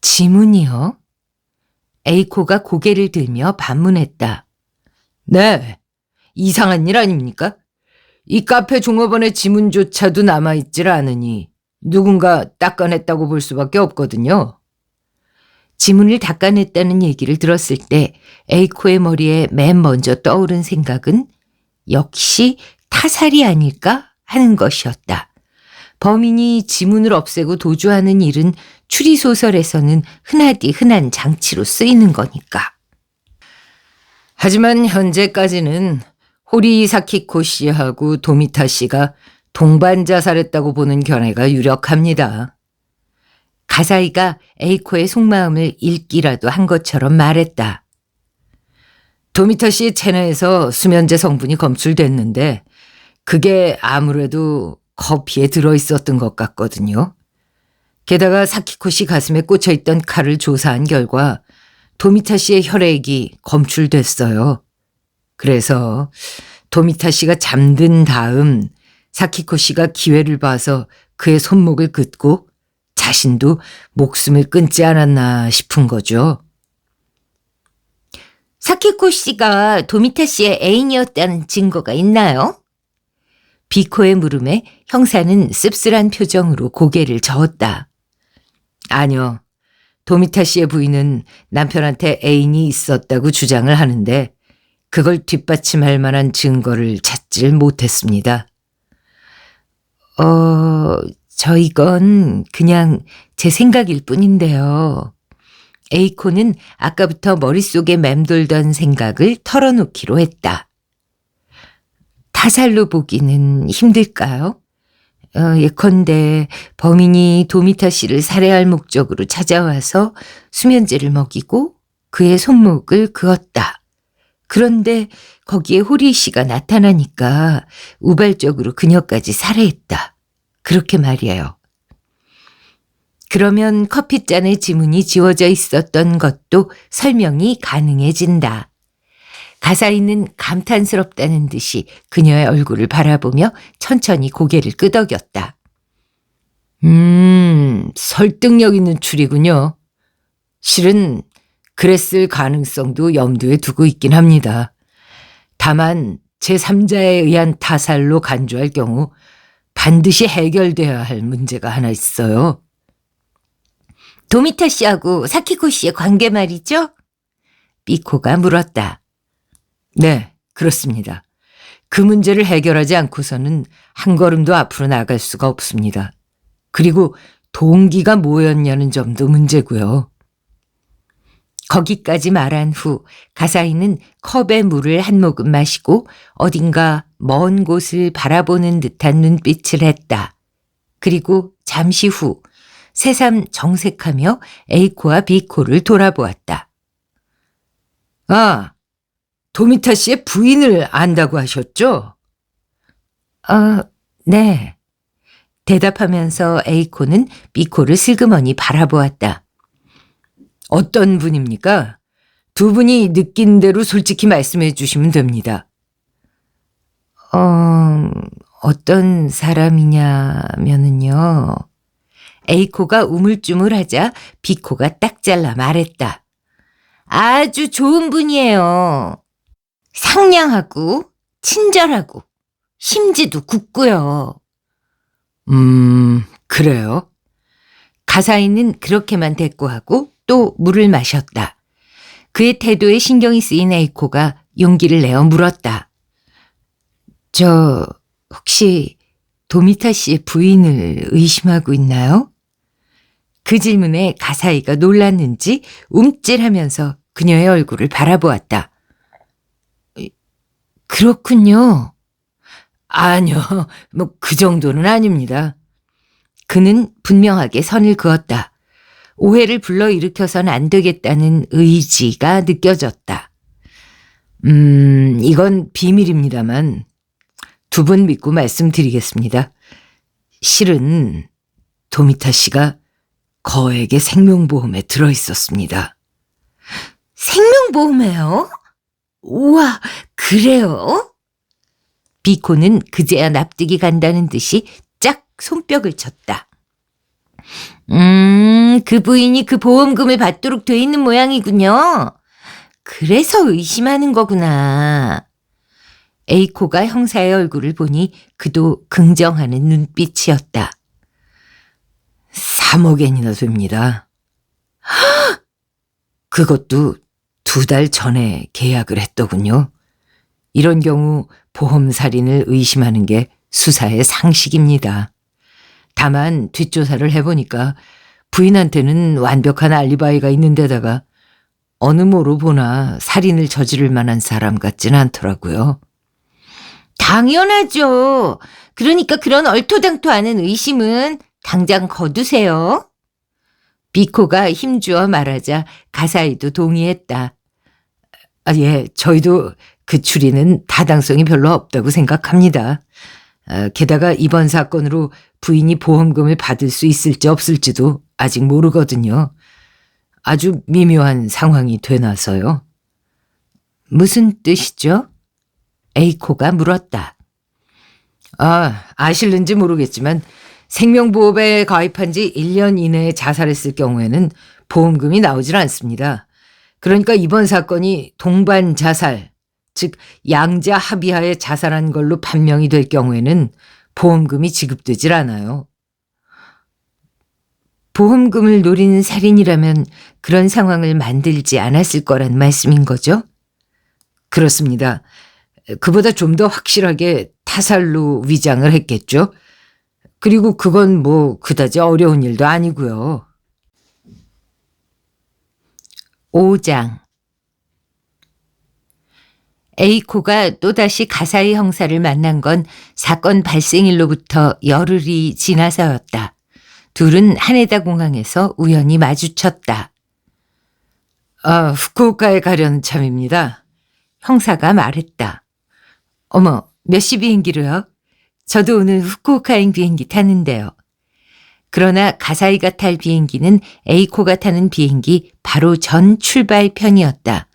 지문이요? 에이코가 고개를 들며 반문했다. 네, 이상한 일 아닙니까? 이 카페 종업원의 지문조차도 남아있질 않으니 누군가 닦아냈다고 볼 수밖에 없거든요. 지문을 닦아냈다는 얘기를 들었을 때 에이코의 머리에 맨 먼저 떠오른 생각은 역시 타살이 아닐까 하는 것이었다. 범인이 지문을 없애고 도주하는 일은 추리소설에서는 흔하디 흔한 장치로 쓰이는 거니까. 하지만 현재까지는 호리 사키코 씨하고 도미타 씨가 동반 자살했다고 보는 견해가 유력합니다. 가사이가 에이코의 속마음을 읽기라도 한 것처럼 말했다. 도미타 씨의 체내에서 수면제 성분이 검출됐는데 그게 아무래도 커피에 들어있었던 것 같거든요. 게다가 사키코 씨 가슴에 꽂혀있던 칼을 조사한 결과 도미타 씨의 혈액이 검출됐어요. 그래서 도미타 씨가 잠든 다음 사키코 씨가 기회를 봐서 그의 손목을 긋고 자신도 목숨을 끊지 않았나 싶은 거죠. 사키코 씨가 도미타 씨의 애인이었다는 증거가 있나요? 비코의 물음에 형사는 씁쓸한 표정으로 고개를 저었다. 아니요. 도미타 씨의 부인은 남편한테 애인이 있었다고 주장을 하는데 그걸 뒷받침할 만한 증거를 찾질 못했습니다. 이건 그냥 제 생각일 뿐인데요. 에이코는 아까부터 머릿속에 맴돌던 생각을 털어놓기로 했다. 타살로 보기는 힘들까요? 예컨대 범인이 도미타 씨를 살해할 목적으로 찾아와서 수면제를 먹이고 그의 손목을 그었다. 그런데 거기에 호리 씨가 나타나니까 우발적으로 그녀까지 살해했다. 그렇게 말이에요. 그러면 커피잔의 지문이 지워져 있었던 것도 설명이 가능해진다. 가사이는 감탄스럽다는 듯이 그녀의 얼굴을 바라보며 천천히 고개를 끄덕였다. 설득력 있는 추리군요. 실은 그랬을 가능성도 염두에 두고 있긴 합니다. 다만 제3자에 의한 타살로 간주할 경우 반드시 해결돼야 할 문제가 하나 있어요. 도미타 씨하고 사키코 씨의 관계 말이죠? 삐코가 물었다. 네, 그렇습니다. 그 문제를 해결하지 않고서는 한 걸음도 앞으로 나갈 수가 없습니다. 그리고 동기가 뭐였냐는 점도 문제고요. 거기까지 말한 후 가사이는 컵에 물을 한 모금 마시고 어딘가 먼 곳을 바라보는 듯한 눈빛을 했다. 그리고 잠시 후 새삼 정색하며 에이코와 비코를 돌아보았다. 아, 도미타 씨의 부인을 안다고 하셨죠? 네. 대답하면서 에이코는 비코를 슬그머니 바라보았다. 어떤 분입니까? 두 분이 느낀 대로 솔직히 말씀해 주시면 됩니다. 어떤 사람이냐면은요. 에이코가 우물쭈물하자 비코가 딱 잘라 말했다. 아주 좋은 분이에요. 상냥하고 친절하고 심지도 굳고요. 그래요? 가사이는 그렇게만 대꾸하고 또 물을 마셨다. 그의 태도에 신경이 쓰인 에이코가 용기를 내어 물었다. 혹시 도미타 씨의 부인을 의심하고 있나요? 그 질문에 가사이가 놀랐는지 움찔하면서 그녀의 얼굴을 바라보았다. 그렇군요. 아니요, 그 정도는 아닙니다. 그는 분명하게 선을 그었다. 오해를 불러일으켜선 안 되겠다는 의지가 느껴졌다. 이건 비밀입니다만 두 분 믿고 말씀드리겠습니다. 실은 도미타 씨가 거액의 생명보험에 들어있었습니다. 생명보험에요? 우와, 그래요? 비코는 그제야 납득이 간다는 듯이 짝 손뼉을 쳤다. 그 부인이 그 보험금을 받도록 돼 있는 모양이군요. 그래서 의심하는 거구나. 에이코가 형사의 얼굴을 보니 그도 긍정하는 눈빛이었다. 3억엔이나 됩니다. 그것도 2달 전에 계약을 했더군요. 이런 경우 보험살인을 의심하는 게 수사의 상식입니다. 다만 뒷조사를 해보니까 부인한테는 완벽한 알리바이가 있는 데다가 어느 모로 보나 살인을 저지를 만한 사람 같진 않더라고요. 당연하죠. 그러니까 그런 얼토당토하는 의심은 당장 거두세요. 비코가 힘주어 말하자 가사이도 동의했다. 예, 저희도 그 추리는 타당성이 별로 없다고 생각합니다. 게다가 이번 사건으로 부인이 보험금을 받을 수 있을지 없을지도 아직 모르거든요. 아주 미묘한 상황이 되나서요. 무슨 뜻이죠? 에이코가 물었다. 아실는지 모르겠지만 생명보험에 가입한 지 1년 이내에 자살했을 경우에는 보험금이 나오질 않습니다. 그러니까 이번 사건이 동반 자살, 즉 양자 합의하에 자살한 걸로 판명이 될 경우에는 보험금이 지급되질 않아요. 보험금을 노리는 살인이라면 그런 상황을 만들지 않았을 거란 말씀인 거죠? 그렇습니다. 그보다 좀 더 확실하게 타살로 위장을 했겠죠. 그리고 그건 뭐 그다지 어려운 일도 아니고요. 5장 A코가 또다시 가사이 형사를 만난 건 사건 발생일로부터 열흘이 지나서였다. 둘은 하네다 공항에서 우연히 마주쳤다. 후쿠오카에 가려는 참입니다. 형사가 말했다. 어머, 몇 시 비행기로요? 저도 오늘 후쿠오카행 비행기 타는데요. 그러나 가사이가 탈 비행기는 에이코가 타는 비행기 바로 전 출발편이었다.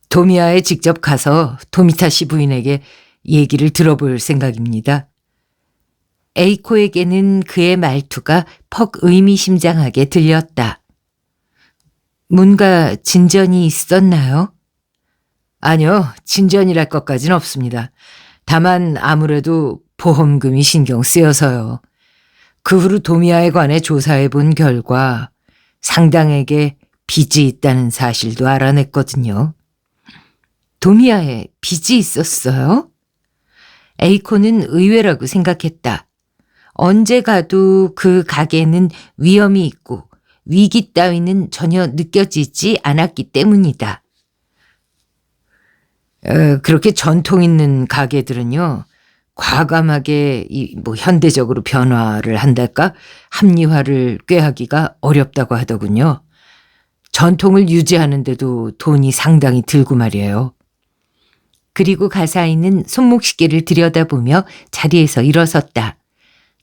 도미야에 직접 가서 도미타 씨 부인에게 얘기를 들어볼 생각입니다. 에이코에게는 그의 말투가 퍽 의미심장하게 들렸다. 뭔가 진전이 있었나요? 아니요, 진전이랄 것까진 없습니다. 다만 아무래도 보험금이 신경 쓰여서요. 그 후로 도미야에 관해 조사해 본 결과 상당에게 빚이 있다는 사실도 알아냈거든요. 도미야에 빚이 있었어요? 에이코는 의외라고 생각했다. 언제 가도 그 가게는 위험이 있고 위기 따위는 전혀 느껴지지 않았기 때문이다. 그렇게 전통 있는 가게들은요, 과감하게 현대적으로 변화를 한달까 합리화를 꾀하기가 어렵다고 하더군요. 전통을 유지하는데도 돈이 상당히 들고 말이에요. 그리고 가사이는 손목시계를 들여다보며 자리에서 일어섰다.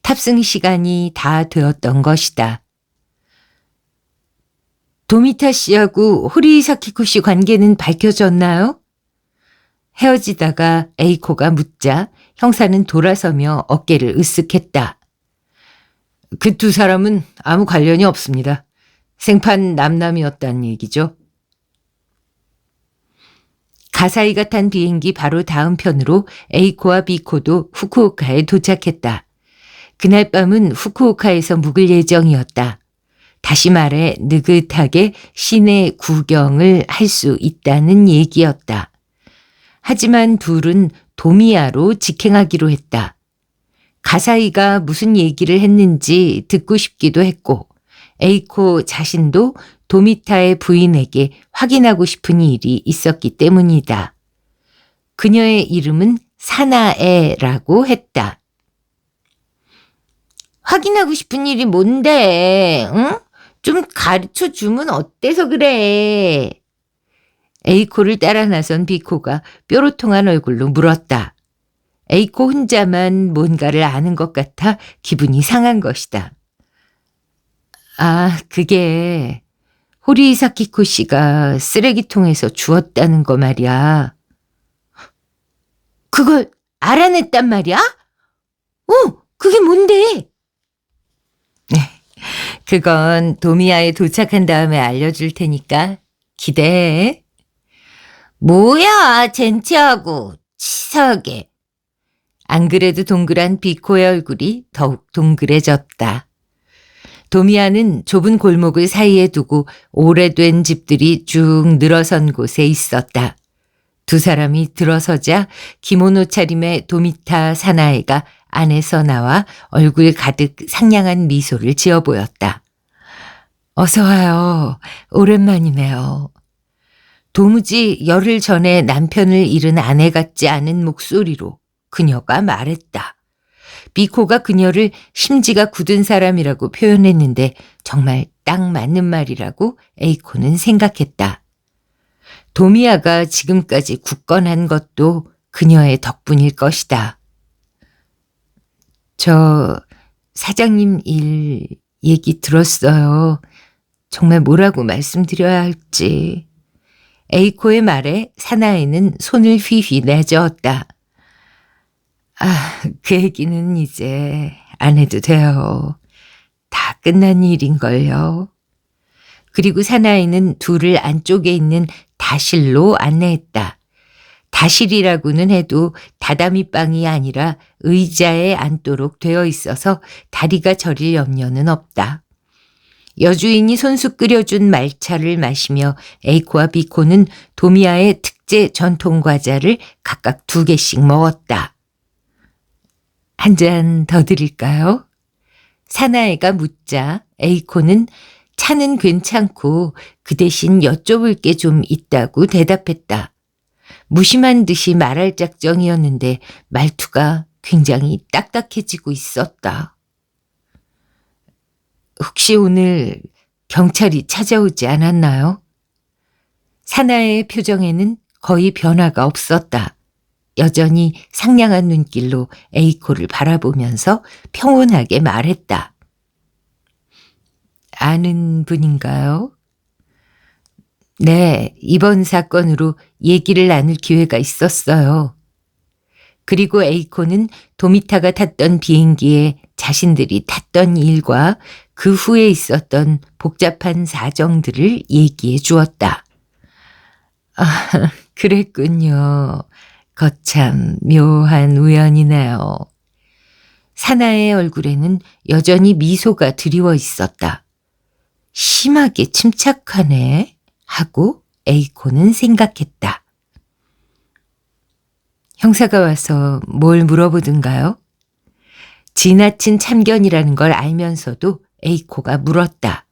탑승 시간이 다 되었던 것이다. 도미타 씨하고 호리사키코 씨 관계는 밝혀졌나요? 헤어지다가 에이코가 묻자 형사는 돌아서며 어깨를 으쓱했다. 그 두 사람은 아무 관련이 없습니다. 생판 남남이었다는 얘기죠. 가사이가 탄 비행기 바로 다음 편으로 에이코와 비코도 후쿠오카에 도착했다. 그날 밤은 후쿠오카에서 묵을 예정이었다. 다시 말해 느긋하게 시내 구경을 할 수 있다는 얘기였다. 하지만 둘은 도미야로 직행하기로 했다. 가사이가 무슨 얘기를 했는지 듣고 싶기도 했고 에이코 자신도 도미타의 부인에게 확인하고 싶은 일이 있었기 때문이다. 그녀의 이름은 사나에라고 했다. 확인하고 싶은 일이 뭔데? 응? 좀 가르쳐 주면 어때서 그래? 에이코를 따라 나선 비코가 뾰로통한 얼굴로 물었다. 에이코 혼자만 뭔가를 아는 것 같아 기분이 상한 것이다. 그게 호리사키코 씨가 쓰레기통에서 주웠다는 거 말이야. 그걸 알아냈단 말이야? 그게 뭔데? 그건 도미야에 도착한 다음에 알려줄 테니까 기대해. 뭐야, 젠치하고 치사하게. 안 그래도 동그란 비코의 얼굴이 더욱 동그래졌다. 도미야는 좁은 골목을 사이에 두고 오래된 집들이 쭉 늘어선 곳에 있었다. 두 사람이 들어서자 기모노 차림의 도미타 사나이가 안에서 나와 얼굴 가득 상냥한 미소를 지어 보였다. 어서 와요. 오랜만이네요. 도무지 열흘 전에 남편을 잃은 아내 같지 않은 목소리로 그녀가 말했다. 비코가 그녀를 심지가 굳은 사람이라고 표현했는데 정말 딱 맞는 말이라고 에이코는 생각했다. 도미야가 지금까지 굳건한 것도 그녀의 덕분일 것이다. 저 사장님 일 얘기 들었어요. 정말 뭐라고 말씀드려야 할지. 에이코의 말에 사나이는 손을 휘휘 내저었다. 그 얘기는 이제 안 해도 돼요. 다 끝난 일인걸요. 그리고 사나이는 둘을 안쪽에 있는 다실로 안내했다. 다실이라고는 해도 다다미방이 아니라 의자에 앉도록 되어 있어서 다리가 저릴 염려는 없다. 여주인이 손수 끓여준 말차를 마시며 A코와 B코는 도미아의 특제 전통 과자를 각각 2개씩 먹었다. 한 잔 더 드릴까요? 사나이가 묻자 A코는 차는 괜찮고 그 대신 여쭤볼 게 좀 있다고 대답했다. 무심한 듯이 말할 작정이었는데 말투가 굉장히 딱딱해지고 있었다. 혹시 오늘 경찰이 찾아오지 않았나요? 사나이의 표정에는 거의 변화가 없었다. 여전히 상냥한 눈길로 A코를 바라보면서 평온하게 말했다. 아는 분인가요? 네, 이번 사건으로 얘기를 나눌 기회가 있었어요. 그리고 A코는 도미타가 탔던 비행기에 자신들이 탔던 일과 그 후에 있었던 복잡한 사정들을 얘기해 주었다. 아, 그랬군요. 거참 묘한 우연이네요. 사나의 얼굴에는 여전히 미소가 드리워 있었다. 심하게 침착하네 하고 A코는 생각했다. 형사가 와서 뭘 물어보든가요? 지나친 참견이라는 걸 알면서도 A코가 물었다.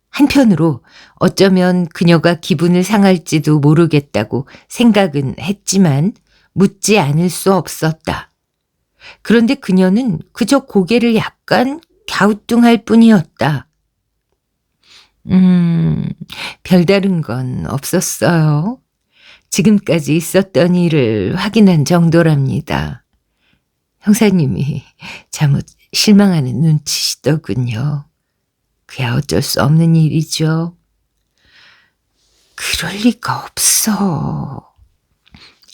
한편으로 어쩌면 그녀가 기분을 상할지도 모르겠다고 생각은 했지만 묻지 않을 수 없었다. 그런데 그녀는 그저 고개를 약간 갸우뚱할 뿐이었다. 별다른 건 없었어요. 지금까지 있었던 일을 확인한 정도랍니다. 형사님이 잘못 실망하는 눈치시더군요. 그야 어쩔 수 없는 일이죠. 그럴 리가 없어.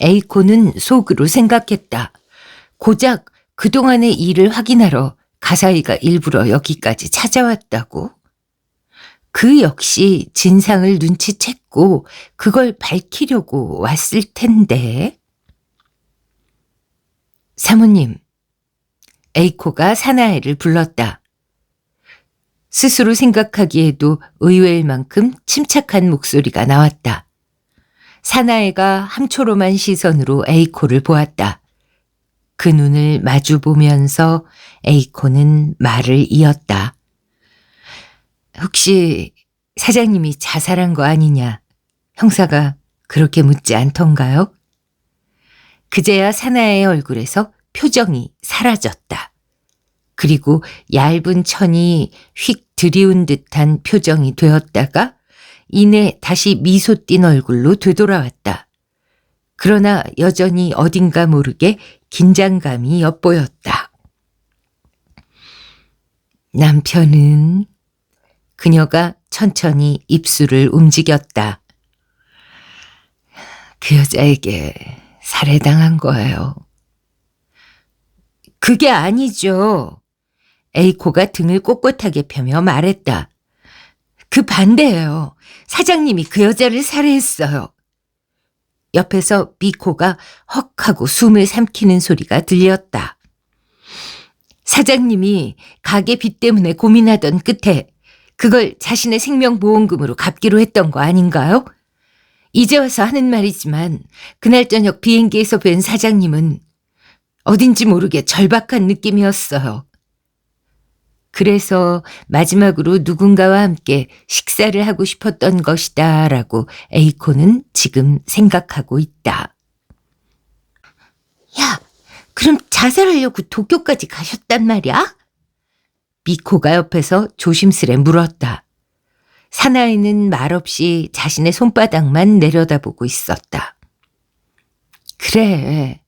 A코는 속으로 생각했다. 고작 그동안의 일을 확인하러 가사이가 일부러 여기까지 찾아왔다고? 그 역시 진상을 눈치챘고 그걸 밝히려고 왔을 텐데. 사모님, A코가 사나이를 불렀다. 스스로 생각하기에도 의외일 만큼 침착한 목소리가 나왔다. 사나이가 함초롬한 시선으로 A코를 보았다. 그 눈을 마주 보면서 A코는 말을 이었다. 혹시 사장님이 자살한 거 아니냐? 형사가 그렇게 묻지 않던가요? 그제야 사나이의 얼굴에서 표정이 사라졌다. 그리고 얇은 천이 휙 들이운 듯한 표정이 되었다가 이내 다시 미소 띤 얼굴로 되돌아왔다. 그러나 여전히 어딘가 모르게 긴장감이 엿보였다. 남편은? 그녀가 천천히 입술을 움직였다. 그 여자에게 살해당한 거예요. 그게 아니죠. A코가 등을 꼿꼿하게 펴며 말했다. 그 반대예요. 사장님이 그 여자를 살해했어요. 옆에서 B코가 헉 하고 숨을 삼키는 소리가 들렸다. 사장님이 가게 빚 때문에 고민하던 끝에 그걸 자신의 생명보험금으로 갚기로 했던 거 아닌가요? 이제 와서 하는 말이지만 그날 저녁 비행기에서 뵌 사장님은 어딘지 모르게 절박한 느낌이었어요. 그래서 마지막으로 누군가와 함께 식사를 하고 싶었던 것이다 라고 A코는 지금 생각하고 있다. 야, 그럼 자살하려고 도쿄까지 가셨단 말이야? B코가 옆에서 조심스레 물었다. 사나이는 말없이 자신의 손바닥만 내려다보고 있었다. 그래.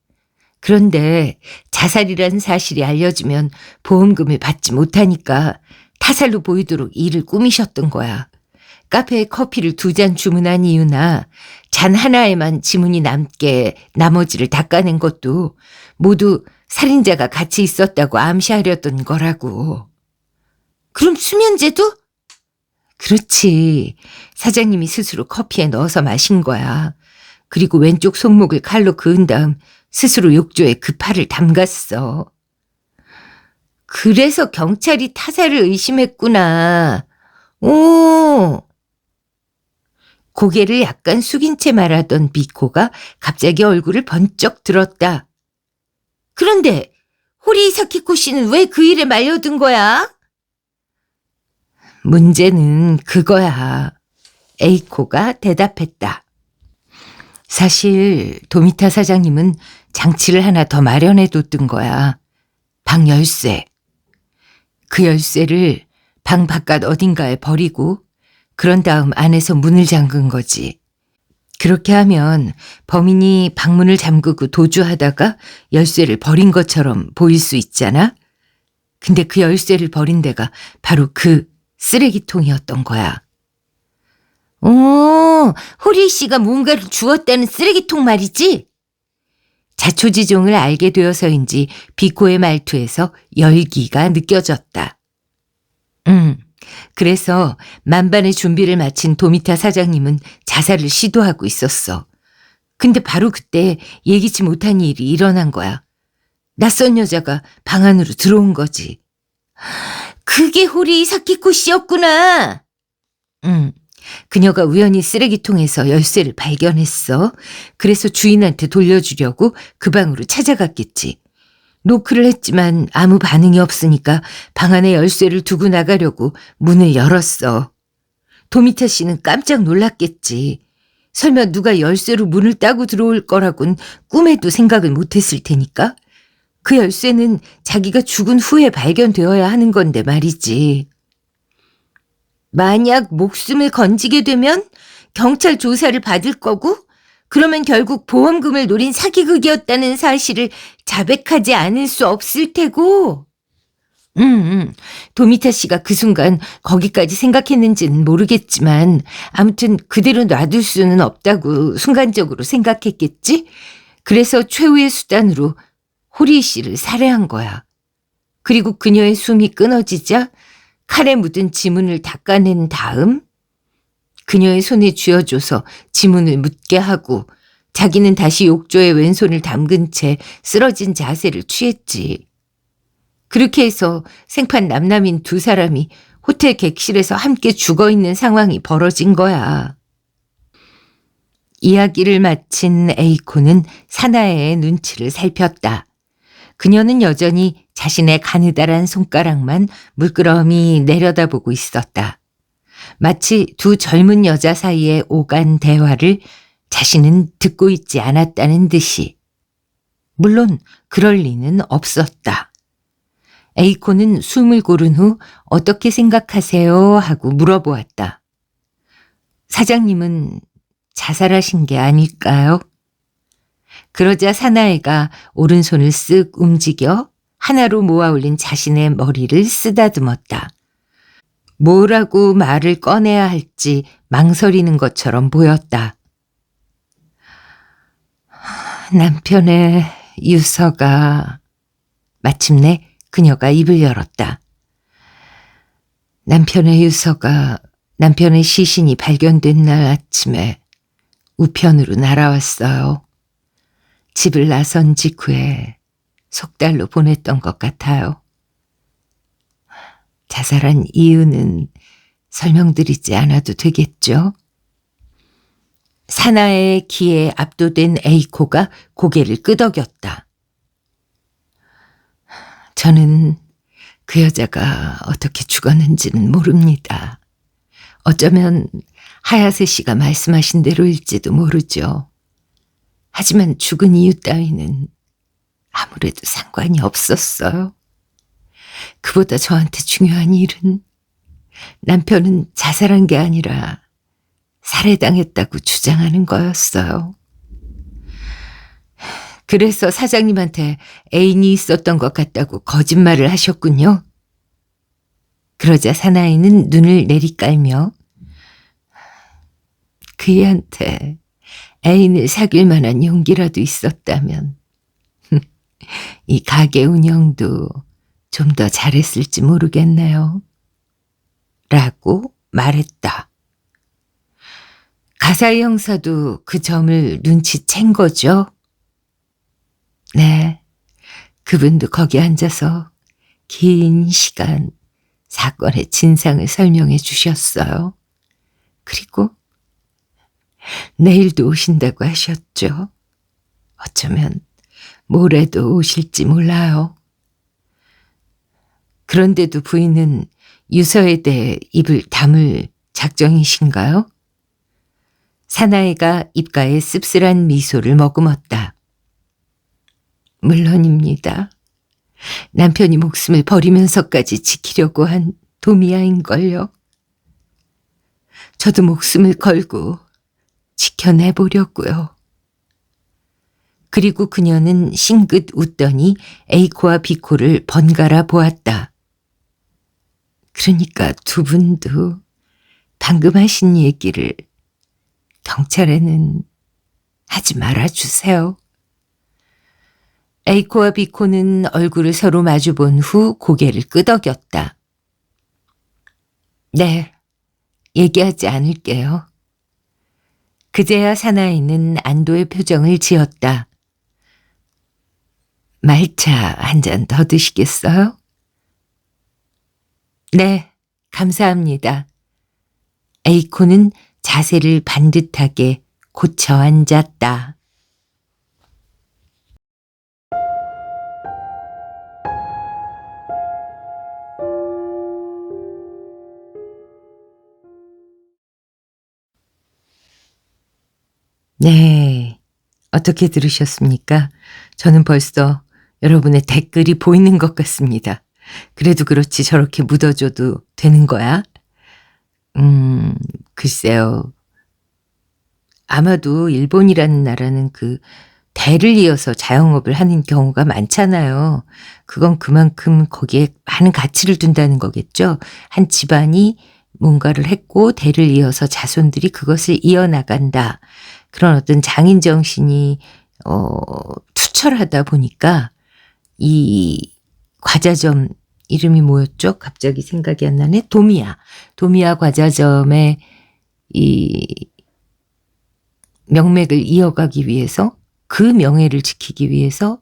그런데 자살이라는 사실이 알려지면 보험금을 받지 못하니까 타살로 보이도록 일을 꾸미셨던 거야. 카페에 커피를 2잔 주문한 이유나 잔 하나에만 지문이 남게 나머지를 닦아낸 것도 모두 살인자가 같이 있었다고 암시하려던 거라고. 그럼 수면제도? 그렇지. 사장님이 스스로 커피에 넣어서 마신 거야. 그리고 왼쪽 손목을 칼로 그은 다음 스스로 욕조에 그 팔을 담갔어. 그래서 경찰이 타살을 의심했구나. 오! 고개를 약간 숙인 채 말하던 미코가 갑자기 얼굴을 번쩍 들었다. 그런데 호리 사키코 씨는 왜 그 일에 말려든 거야? 문제는 그거야. 에이코가 대답했다. 사실 도미타 사장님은 장치를 하나 더 마련해뒀던 거야. 방 열쇠. 그 열쇠를 방 바깥 어딘가에 버리고 그런 다음 안에서 문을 잠근 거지. 그렇게 하면 범인이 방문을 잠그고 도주하다가 열쇠를 버린 것처럼 보일 수 있잖아? 근데 그 열쇠를 버린 데가 바로 그 쓰레기통이었던 거야. 오, 호리 씨가 뭔가를 주웠다는 쓰레기통 말이지? 자초지종을 알게 되어서인지 비코의 말투에서 열기가 느껴졌다. 그래서 만반의 준비를 마친 도미타 사장님은 자살을 시도하고 있었어. 근데 바로 그때 예기치 못한 일이 일어난 거야. 낯선 여자가 방 안으로 들어온 거지. 그게 호리 사키코 씨였구나. 그녀가 우연히 쓰레기통에서 열쇠를 발견했어. 그래서 주인한테 돌려주려고 그 방으로 찾아갔겠지. 노크를 했지만 아무 반응이 없으니까 방 안에 열쇠를 두고 나가려고 문을 열었어. 도미타 씨는 깜짝 놀랐겠지. 설마 누가 열쇠로 문을 따고 들어올 거라곤 꿈에도 생각을 못했을 테니까. 그 열쇠는 자기가 죽은 후에 발견되어야 하는 건데 말이지. 만약 목숨을 건지게 되면 경찰 조사를 받을 거고 그러면 결국 보험금을 노린 사기극이었다는 사실을 자백하지 않을 수 없을 테고. 도미타 씨가 그 순간 거기까지 생각했는지는 모르겠지만 아무튼 그대로 놔둘 수는 없다고 순간적으로 생각했겠지? 그래서 최후의 수단으로 호리 씨를 살해한 거야. 그리고 그녀의 숨이 끊어지자 칼에 묻은 지문을 닦아낸 다음 그녀의 손에 쥐어줘서 지문을 묻게 하고 자기는 다시 욕조에 왼손을 담근 채 쓰러진 자세를 취했지. 그렇게 해서 생판 남남인 두 사람이 호텔 객실에서 함께 죽어있는 상황이 벌어진 거야. 이야기를 마친 에이코는 사나이의 눈치를 살폈다. 그녀는 여전히 자신의 가느다란 손가락만 물끄러미 내려다보고 있었다. 마치 두 젊은 여자 사이에 오간 대화를 자신은 듣고 있지 않았다는 듯이. 물론 그럴 리는 없었다. 에이코는 숨을 고른 후 어떻게 생각하세요? 하고 물어보았다. 사장님은 자살하신 게 아닐까요? 그러자 사나이가 오른손을 쓱 움직여 하나로 모아 올린 자신의 머리를 쓰다듬었다. 뭐라고 말을 꺼내야 할지 망설이는 것처럼 보였다. 남편의 유서가... 마침내 그녀가 입을 열었다. 남편의 유서가 남편의 시신이 발견된 날 아침에 우편으로 날아왔어요. 집을 나선 직후에 속달로 보냈던 것 같아요. 자살한 이유는 설명드리지 않아도 되겠죠? 사나의 기에 압도된 에이코가 고개를 끄덕였다. 저는 그 여자가 어떻게 죽었는지는 모릅니다. 어쩌면 하야세 씨가 말씀하신 대로일지도 모르죠. 하지만 죽은 이유 따위는 아무래도 상관이 없었어요. 그보다 저한테 중요한 일은 남편은 자살한 게 아니라 살해당했다고 주장하는 거였어요. 그래서 사장님한테 애인이 있었던 것 같다고 거짓말을 하셨군요. 그러자 사나이는 눈을 내리깔며 그이한테 애인을 사귈 만한 용기라도 있었다면 이 가게 운영도 좀 더 잘했을지 모르겠네요. 라고 말했다. 가사이 형사도 그 점을 눈치챈 거죠? 네, 그분도 거기 앉아서 긴 시간 사건의 진상을 설명해 주셨어요. 그리고 내일도 오신다고 하셨죠. 어쩌면 모레도 오실지 몰라요. 그런데도 부인은 유서에 대해 입을 다물 작정이신가요? 사나이가 입가에 씁쓸한 미소를 머금었다. 물론입니다. 남편이 목숨을 버리면서까지 지키려고 한 도미아인걸요. 저도 목숨을 걸고 지켜내보려고요. 그리고 그녀는 싱긋 웃더니 에이코와 비코를 번갈아 보았다. 그러니까 두 분도 방금 하신 얘기를 경찰에는 하지 말아주세요. 에이코와 비코는 얼굴을 서로 마주본 후 고개를 끄덕였다. 네, 얘기하지 않을게요. 그제야 사나이는 안도의 표정을 지었다. 말차 한 잔 더 드시겠어요? 네, 감사합니다. 에이코는 자세를 반듯하게 고쳐 앉았다. 네, 어떻게 들으셨습니까? 저는 벌써 여러분의 댓글이 보이는 것 같습니다. 그래도 그렇지 저렇게 묻어줘도 되는 거야? 글쎄요. 아마도 일본이라는 나라는 그 대를 이어서 자영업을 하는 경우가 많잖아요. 그건 그만큼 거기에 많은 가치를 둔다는 거겠죠. 한 집안이 뭔가를 했고 대를 이어서 자손들이 그것을 이어나간다. 그런 어떤 장인 정신이 투철하다 보니까 이 과자점 이름이 뭐였죠? 갑자기 생각이 안 나네. 도미야 과자점의 이 명맥을 이어가기 위해서 그 명예를 지키기 위해서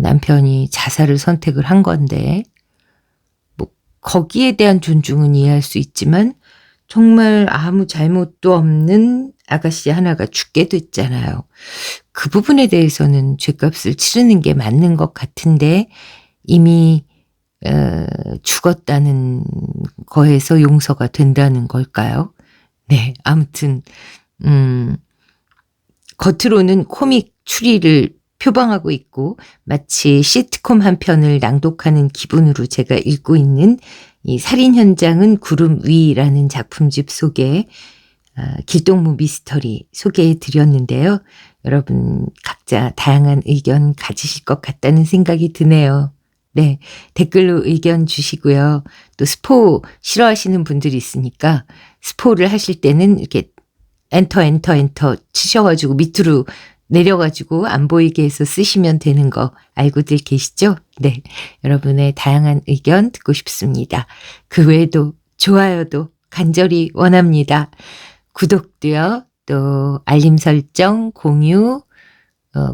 남편이 자살을 선택을 한 건데 뭐 거기에 대한 존중은 이해할 수 있지만 정말 아무 잘못도 없는 아가씨 하나가 죽게 됐잖아요. 그 부분에 대해서는 죗값을 치르는 게 맞는 것 같은데 이미 죽었다는 거에서 용서가 된다는 걸까요? 네, 아무튼 겉으로는 코믹 추리를 표방하고 있고 마치 시트콤 한 편을 낭독하는 기분으로 제가 읽고 있는 이 살인 현장은 구름 위라는 작품집 속에 길동무 미스터리 소개해 드렸는데요. 여러분 각자 다양한 의견 가지실 것 같다는 생각이 드네요. 네, 댓글로 의견 주시고요. 또 스포 싫어하시는 분들이 있으니까 스포를 하실 때는 이렇게 엔터 치셔가지고 밑으로 내려가지고 안 보이게 해서 쓰시면 되는 거 알고들 계시죠? 네, 여러분의 다양한 의견 듣고 싶습니다. 그 외에도 좋아요도 간절히 원합니다. 구독도요, 또 알림 설정, 공유,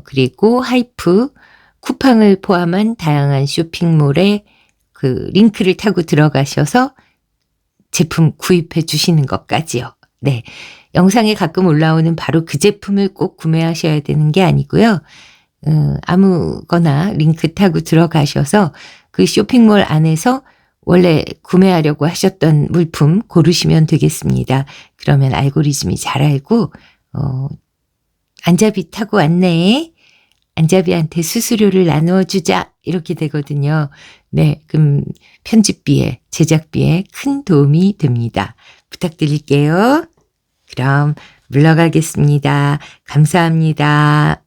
그리고 하이프, 쿠팡을 포함한 다양한 쇼핑몰에 그 링크를 타고 들어가셔서 제품 구입해 주시는 것까지요. 네. 영상에 가끔 올라오는 바로 그 제품을 꼭 구매하셔야 되는 게 아니고요. 아무거나 링크 타고 들어가셔서 그 쇼핑몰 안에서 원래 구매하려고 하셨던 물품 고르시면 되겠습니다. 그러면 알고리즘이 잘 알고 안잡이 타고 왔네. 안잡이한테 수수료를 나누어 주자. 이렇게 되거든요. 네, 그럼 편집비에 제작비에 큰 도움이 됩니다. 부탁드릴게요. 그럼 물러가겠습니다. 감사합니다.